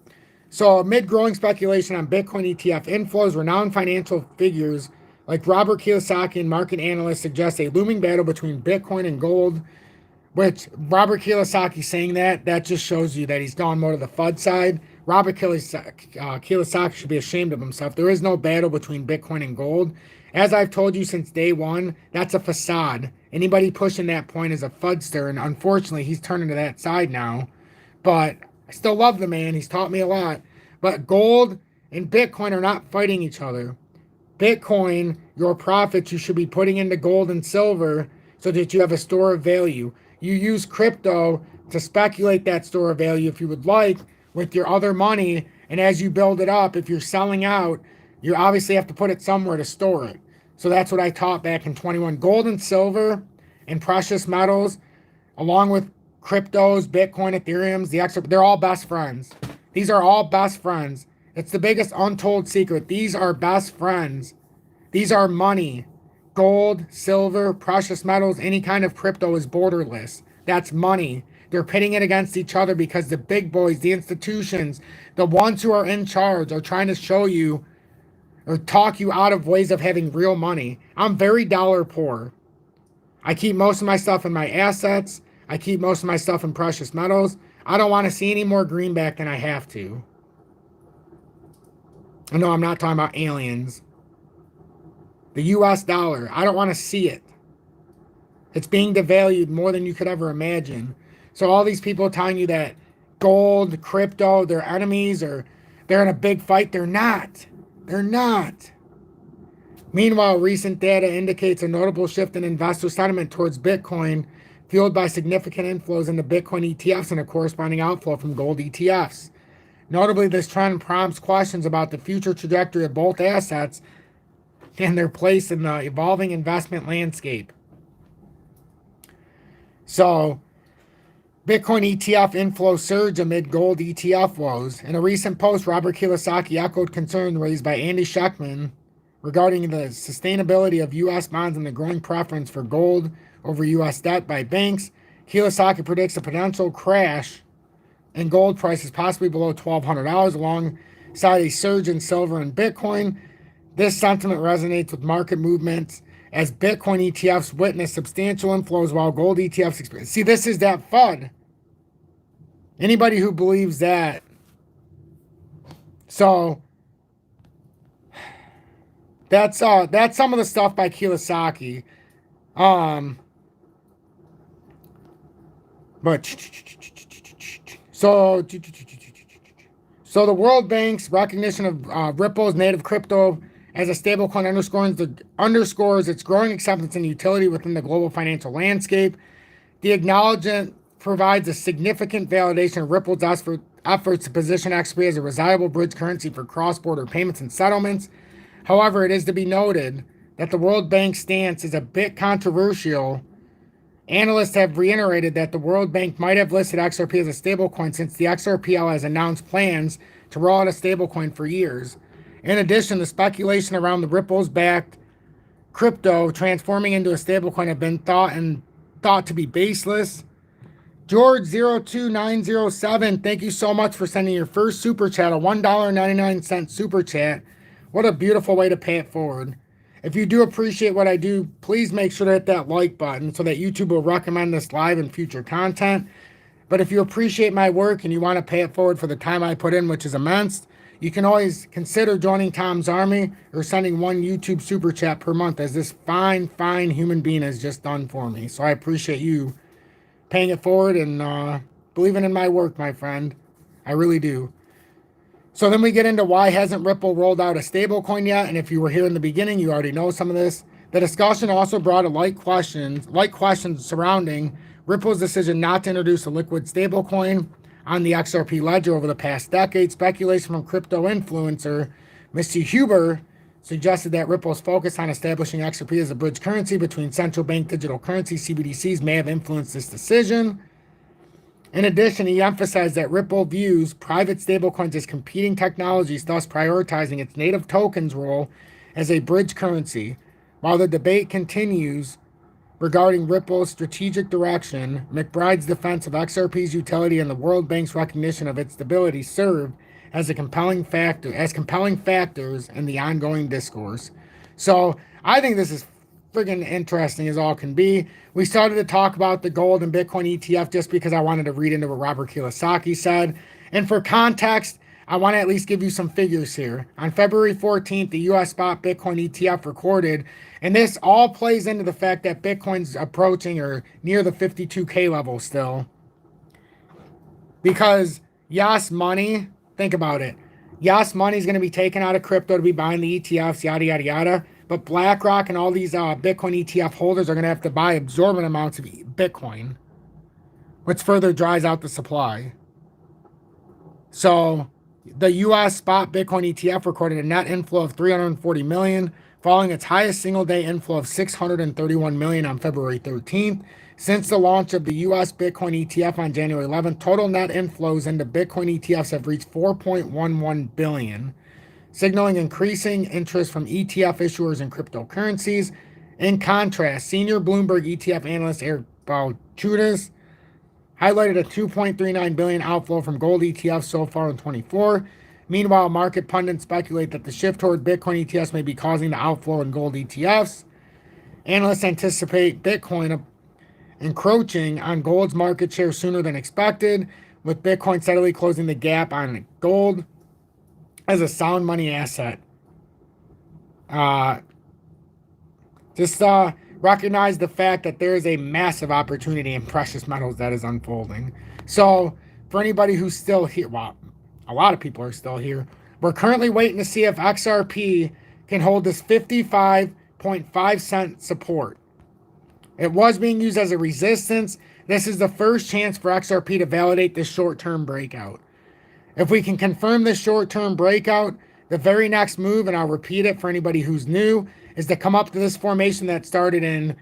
So amid growing speculation on Bitcoin ETF inflows, renowned financial figures like Robert Kiyosaki and market analysts suggest a looming battle between Bitcoin and gold, which Robert Kiyosaki saying that just shows you that he's gone more to the FUD side. Robert Kiyosaki should be ashamed of himself. There is no battle between Bitcoin and gold. As I've told you since day one, that's a facade. Anybody pushing that point is a fudster, and unfortunately, he's turning to that side now. But I still love the man. He's taught me a lot. But gold and Bitcoin are not fighting each other. Bitcoin, your profits, you should be putting into gold and silver so that you have a store of value. You use crypto to speculate that store of value if you would like with your other money. And as you build it up, if you're selling out, you obviously have to put it somewhere to store it. So that's what I taught back in 21. Gold and silver and precious metals, along with cryptos, Bitcoin, Ethereums, the XRP, they're all best friends. These are all best friends. It's the biggest untold secret. These are best friends. These are money. Gold, silver, precious metals, any kind of crypto is borderless. That's money. They're pitting it against each other because the big boys, the institutions, the ones who are in charge are trying to show you or talk you out of ways of having real money. I'm very dollar poor. I keep most of my stuff in my assets. I keep most of my stuff in precious metals. I don't want to see any more greenback than I have to. No, I'm not talking about aliens. The US dollar, I don't want to see it. It's being devalued more than you could ever imagine. So all these people telling you that gold, crypto, they're enemies or they're in a big fight, they're not. They're not. Meanwhile, recent data indicates a notable shift in investor sentiment towards Bitcoin, fueled by significant inflows into Bitcoin ETFs and a corresponding outflow from gold ETFs. Notably, this trend prompts questions about the future trajectory of both assets and their place in the evolving investment landscape. So, Bitcoin ETF inflow surge amid gold ETF woes. In a recent post, Robert Kiyosaki echoed concern raised by Andy Schectman regarding the sustainability of U.S. bonds and the growing preference for gold over U.S. debt by banks. Kiyosaki predicts a potential crash in gold prices possibly below $1,200 alongside a surge in silver and Bitcoin. This sentiment resonates with market movements as Bitcoin ETFs witness substantial inflows while gold ETFs experience. See, this is that FUD. Anybody who believes that So that's some of the stuff by Kiyosaki. But so the World Bank's recognition of Ripple's native crypto as a stablecoin underscores its growing acceptance and utility within the global financial landscape. The acknowledgement provides a significant validation of Ripple's efforts to position XRP as a reliable bridge currency for cross-border payments and settlements. However, it is to be noted that the World Bank's stance is a bit controversial. Analysts have reiterated that the World Bank might have listed XRP as a stablecoin since the XRPL has announced plans to roll out a stablecoin for years. In addition, the speculation around the Ripples-backed crypto transforming into a stablecoin have been thought to be baseless. George02907, thank you so much for sending your first super chat, a $1.99 super chat. What a beautiful way to pay it forward. If you do appreciate what I do, please make sure to hit that like button so that YouTube will recommend this live and future content. But if you appreciate my work and you want to pay it forward for the time I put in, which is immense, you can always consider joining Tom's Army or sending one YouTube super chat per month, as this fine human being has just done for me. So I appreciate you paying it forward and believing in my work, my friend. I really do. So then we get into why hasn't Ripple rolled out a stablecoin yet? And if you were here in the beginning, you already know some of this. The discussion also brought a light questions surrounding Ripple's decision not to introduce a liquid stablecoin on the XRP ledger over the past decade. Speculation from crypto influencer Mr. Huber suggested that Ripple's focus on establishing XRP as a bridge currency between central bank digital currency CBDCs may have influenced this decision. In addition, he emphasized that Ripple views private stablecoins as competing technologies, thus prioritizing its native tokens role as a bridge currency. While the debate continues regarding Ripple's strategic direction, McBride's defense of XRP's utility and the World Bank's recognition of its stability served as compelling factors in the ongoing discourse. So I think this is friggin' interesting as all can be. We started to talk about the gold and Bitcoin ETF just because I wanted to read into what Robert Kiyosaki said. And for context, I want to at least give you some figures here. On February 14th, the US spot Bitcoin ETF recorded, and this all plays into the fact that Bitcoin's approaching or near the 52K level still. Because Yas Money, think about it. Yas Money is going to be taken out of crypto to be buying the ETFs, yada, yada, yada. But BlackRock and all these Bitcoin ETF holders are going to have to buy absorbent amounts of Bitcoin, which further dries out the supply. So the U.S. spot Bitcoin ETF recorded a net inflow of 340 million, following its highest single-day inflow of 631 million on February 13th. Since the launch of the U.S. Bitcoin ETF on January 11th, total net inflows into Bitcoin ETFs have reached 4.11 billion. Signaling increasing interest from ETF issuers in cryptocurrencies. In contrast, senior Bloomberg ETF analyst Eric Balchunas highlighted a 2.39 billion outflow from gold ETFs so far in 24. Meanwhile, market pundits speculate that the shift toward Bitcoin ETFs may be causing the outflow in gold ETFs. Analysts anticipate Bitcoin encroaching on gold's market share sooner than expected, with Bitcoin steadily closing the gap on gold as a sound money asset. Recognize the fact that there is a massive opportunity in precious metals that is unfolding. So for anybody who's still here, well, a lot of people are still here. We're currently waiting to see if XRP can hold this 55.5 cent support. It was being used as a resistance. This is the first chance for XRP to validate this short-term breakout. If we can confirm this short-term breakout, the very next move, and I'll repeat it for anybody who's new, is to come up to this formation that started in,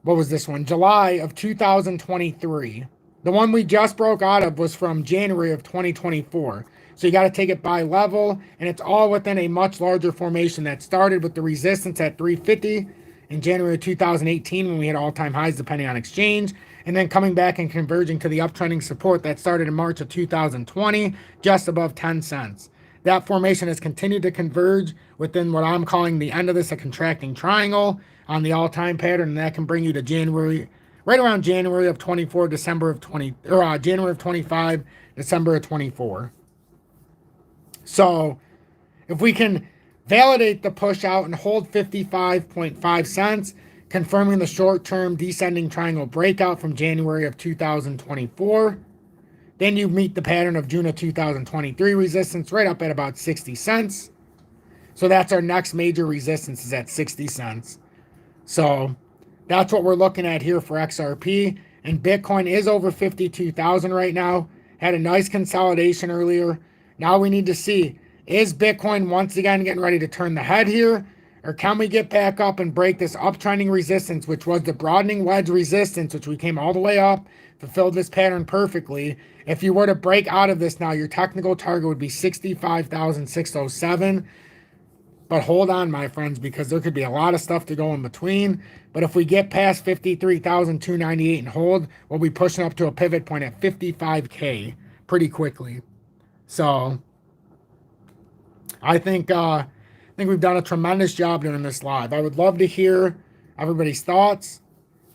what was this one? July of 2023. The one we just broke out of was from January of 2024. So you got to take it by level, and it's all within a much larger formation that started with the resistance at 350 in January of 2018 when we had all-time highs depending on exchange, and then coming back and converging to the uptrending support that started in March of 2020, just above 10 cents. That formation has continued to converge within what I'm calling the end of this, a contracting triangle on the all-time pattern, and that can bring you to January, right around January of 24, December of 20, or January of 25, December of 24. So if we can validate the push out and hold 55.5 cents, confirming the short-term descending triangle breakout from January of 2024, then you meet the pattern of June of 2023 resistance right up at about 60 cents. So that's our next major resistance, is at 60 cents. So that's what we're looking at here for XRP. And Bitcoin is over 52,000 right now. Had a nice consolidation earlier. Now we need to see, is Bitcoin once again getting ready to turn the head here? Or can we get back up and break this uptrending resistance, which was the broadening wedge resistance, which we came all the way up, fulfilled this pattern perfectly. If you were to break out of this now, your technical target would be 65,607. But hold on, my friends, because there could be a lot of stuff to go in between. But if we get past 53,298 and hold, we'll be pushing up to a pivot point at 55K pretty quickly. So I think we've done a tremendous job doing this live. I would love to hear everybody's thoughts.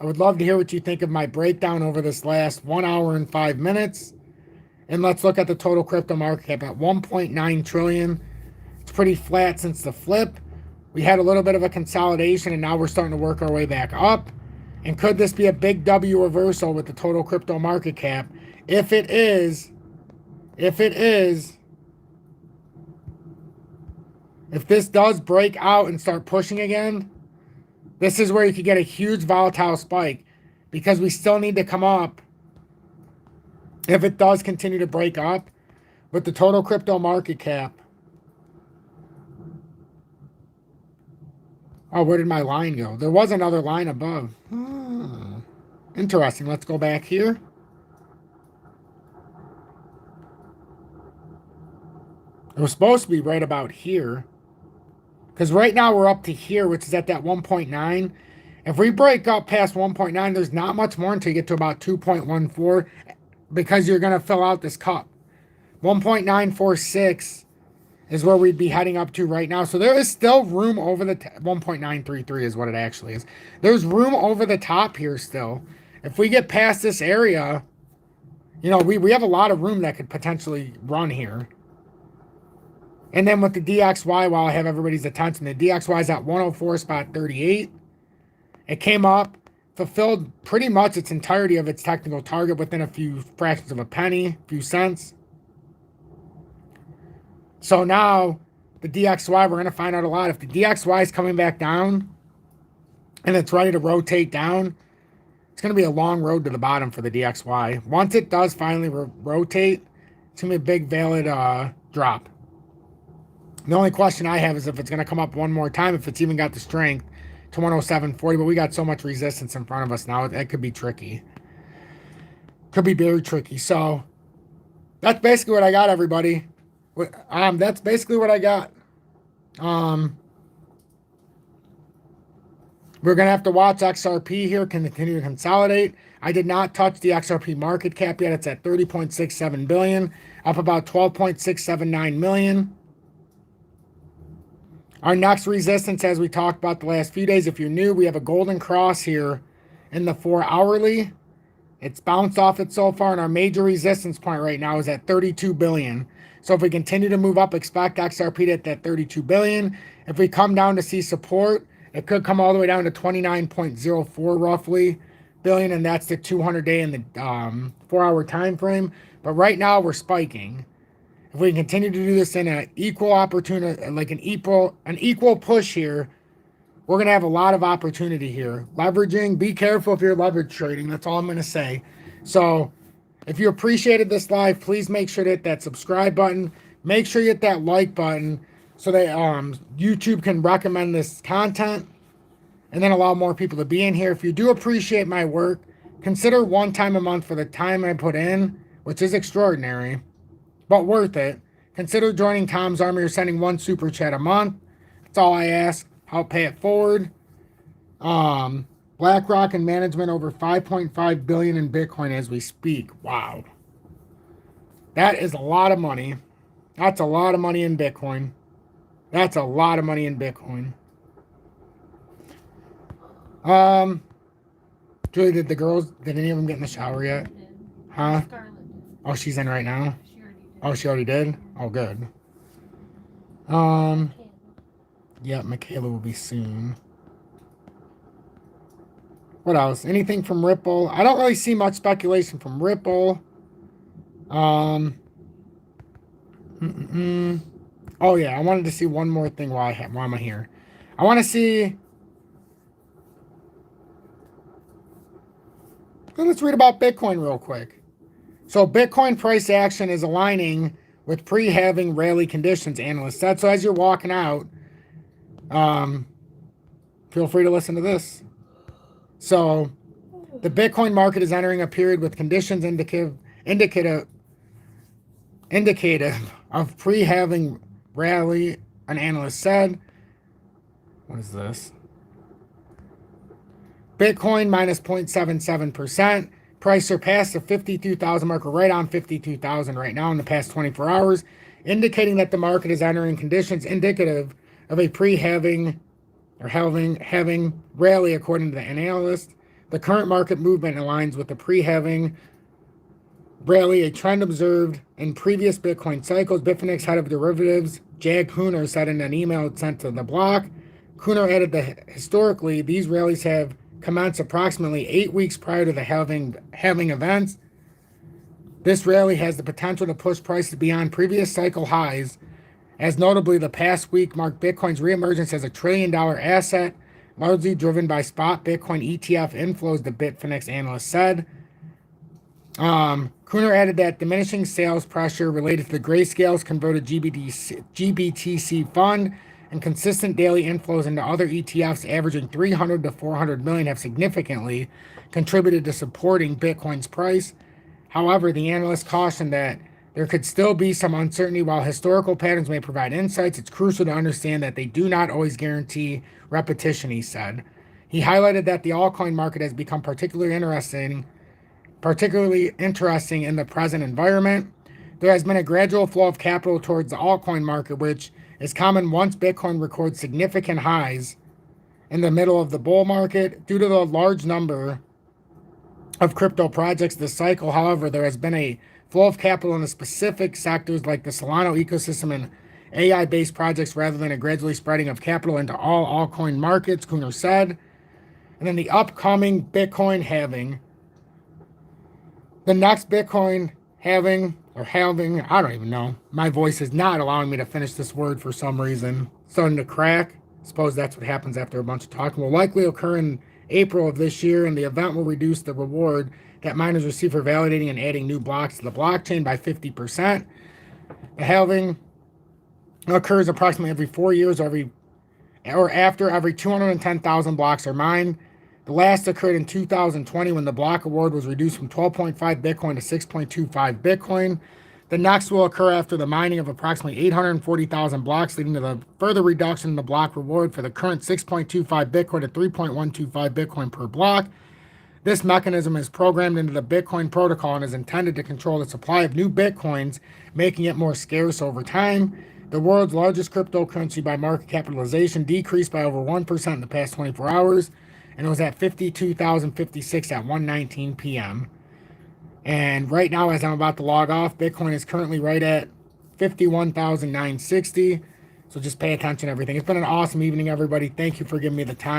I would love to hear what you think of my breakdown over this last 1 hour and 5 minutes. And let's look at the total crypto market cap at 1.9 trillion. It's pretty flat since the flip. We had a little bit of a consolidation, and now we're starting to work our way back up. And could this be a big W reversal with the total crypto market cap? If it is, if this does break out and start pushing again, this is where you could get a huge volatile spike, because we still need to come up if it does continue to break up with the total crypto market cap. Oh, where did my line go? There was another line above. Interesting. Let's go back here. It was supposed to be right about here. Because right now we're up to here, which is at that 1.9. If we break up past 1.9, there's not much more until you get to about 2.14, because you're going to fill out this cup. 1.946 is where we'd be heading up to right now. So there is still room over the 1.933 is what it actually is. There's room over the top here still. If we get past this area, you know, we have a lot of room that could potentially run here. And then with the DXY, while I have everybody's attention, the DXY is at 104.38. It came up, fulfilled pretty much its entirety of its technical target within a few fractions of a penny, few cents. So now the DXY, we're going to find out a lot. If the DXY is coming back down and it's ready to rotate down, it's going to be a long road to the bottom for the DXY. Once it does finally rotate, it's going to be a big valid drop. The only question I have is if it's going to come up one more time, if it's even got the strength to 107.40, but we got so much resistance in front of us now, that could be tricky. Could be very tricky. So that's basically what I got, everybody. That's basically what I got. We're going to have to watch XRP here continue to consolidate. I did not touch the XRP market cap yet. It's at 30.67 billion, up about 12.679 million. Our next resistance, as we talked about the last few days, if you're new, we have a golden cross here in the 4 hourly. It's bounced off it so far, and our major resistance point right now is at 32 billion. So if we continue to move up, expect XRP to hit that 32 billion. If we come down to see support, it could come all the way down to 29.04 roughly billion, and that's the 200-day in the 4-hour time frame. But right now we're spiking. If we continue to do this in an equal opportunity, like an equal push here, we're going to have a lot of opportunity here. Leveraging, be careful if you're leverage trading. That's all I'm going to say. So if you appreciated this live, please make sure to hit that subscribe button. Make sure you hit that like button so that YouTube can recommend this content and then allow more people to be in here. If you do appreciate my work, consider one time a month for the time I put in, which is extraordinary, but worth it. Consider joining Tom's Army or sending one super chat a month. That's all I ask. Help pay it forward. BlackRock and management over 5.5 billion in Bitcoin as we speak. Wow. That is a lot of money. That's a lot of money in Bitcoin. That's a lot of money in Bitcoin. Julie, did any of them get in the shower yet? Huh? Oh, she's in right now? Oh, she already did? Oh, good. Yeah, Michaela will be soon. What else? Anything from Ripple? I don't really see much speculation from Ripple. Oh yeah, I wanted to see one more thing while I'm here. I want to see. Let's read about Bitcoin real quick. So Bitcoin price action is aligning with pre-halving rally conditions, analysts said. So as you're walking out, feel free to listen to this. So the Bitcoin market is entering a period with conditions indicative of pre-halving rally, an analyst said. What is this? Bitcoin minus 0.77%. Price surpassed the 52,000 mark. We're right on 52,000 right now in the past 24 hours, indicating that the market is entering conditions indicative of a pre-halving or halving rally, according to the analyst. The current market movement aligns with the pre-halving rally, a trend observed in previous Bitcoin cycles. BITUNIX head of derivatives, Jag Kuhner, said in an email sent to the block. Kuhner added that historically, these rallies have commenced approximately 8 weeks prior to the halving events. This rally has the potential to push prices beyond previous cycle highs, as notably the past week marked Bitcoin's reemergence as a $1 trillion asset, largely driven by spot Bitcoin ETF inflows, the BITUNIX analyst said. Kuhner added that diminishing sales pressure related to the Grayscale's converted GBTC fund and consistent daily inflows into other ETFs averaging 300 to 400 million have significantly contributed to supporting Bitcoin's price. However, the analyst cautioned that there could still be some uncertainty. While historical patterns may provide insights, it's crucial to understand that they do not always guarantee repetition, he said. He highlighted that the altcoin market has become particularly interesting in the present environment. There has been a gradual flow of capital towards the altcoin market, which is common once Bitcoin records significant highs in the middle of the bull market. Due to the large number of crypto projects this cycle, however, there has been a flow of capital in the specific sectors like the Solana ecosystem and AI-based projects rather than a gradually spreading of capital into all altcoin markets, Kuhner said. And then the upcoming Bitcoin halving. The next Bitcoin halving, I don't even know. My voice is not allowing me to finish this word for some reason. Starting to crack. Suppose that's what happens after a bunch of talking. Will likely occur in April of this year, and the event will reduce the reward that miners receive for validating and adding new blocks to the blockchain by 50%. The halving occurs approximately every 4 years or after every 210,000 blocks are mined. The last occurred in 2020 when the block award was reduced from 12.5 Bitcoin to 6.25 Bitcoin. The next will occur after the mining of approximately 840,000 blocks, leading to the further reduction in the block reward for the current 6.25 Bitcoin to 3.125 Bitcoin per block. This mechanism is programmed into the Bitcoin protocol and is intended to control the supply of new Bitcoins, making it more scarce over time. The world's largest cryptocurrency by market capitalization decreased by over 1% in the past 24 hours, and it was at 52,056 at 1:19 p.m. And right now, as I'm about to log off, Bitcoin is currently right at 51,960. So just pay attention to everything. It's been an awesome evening, everybody. Thank you for giving me the time.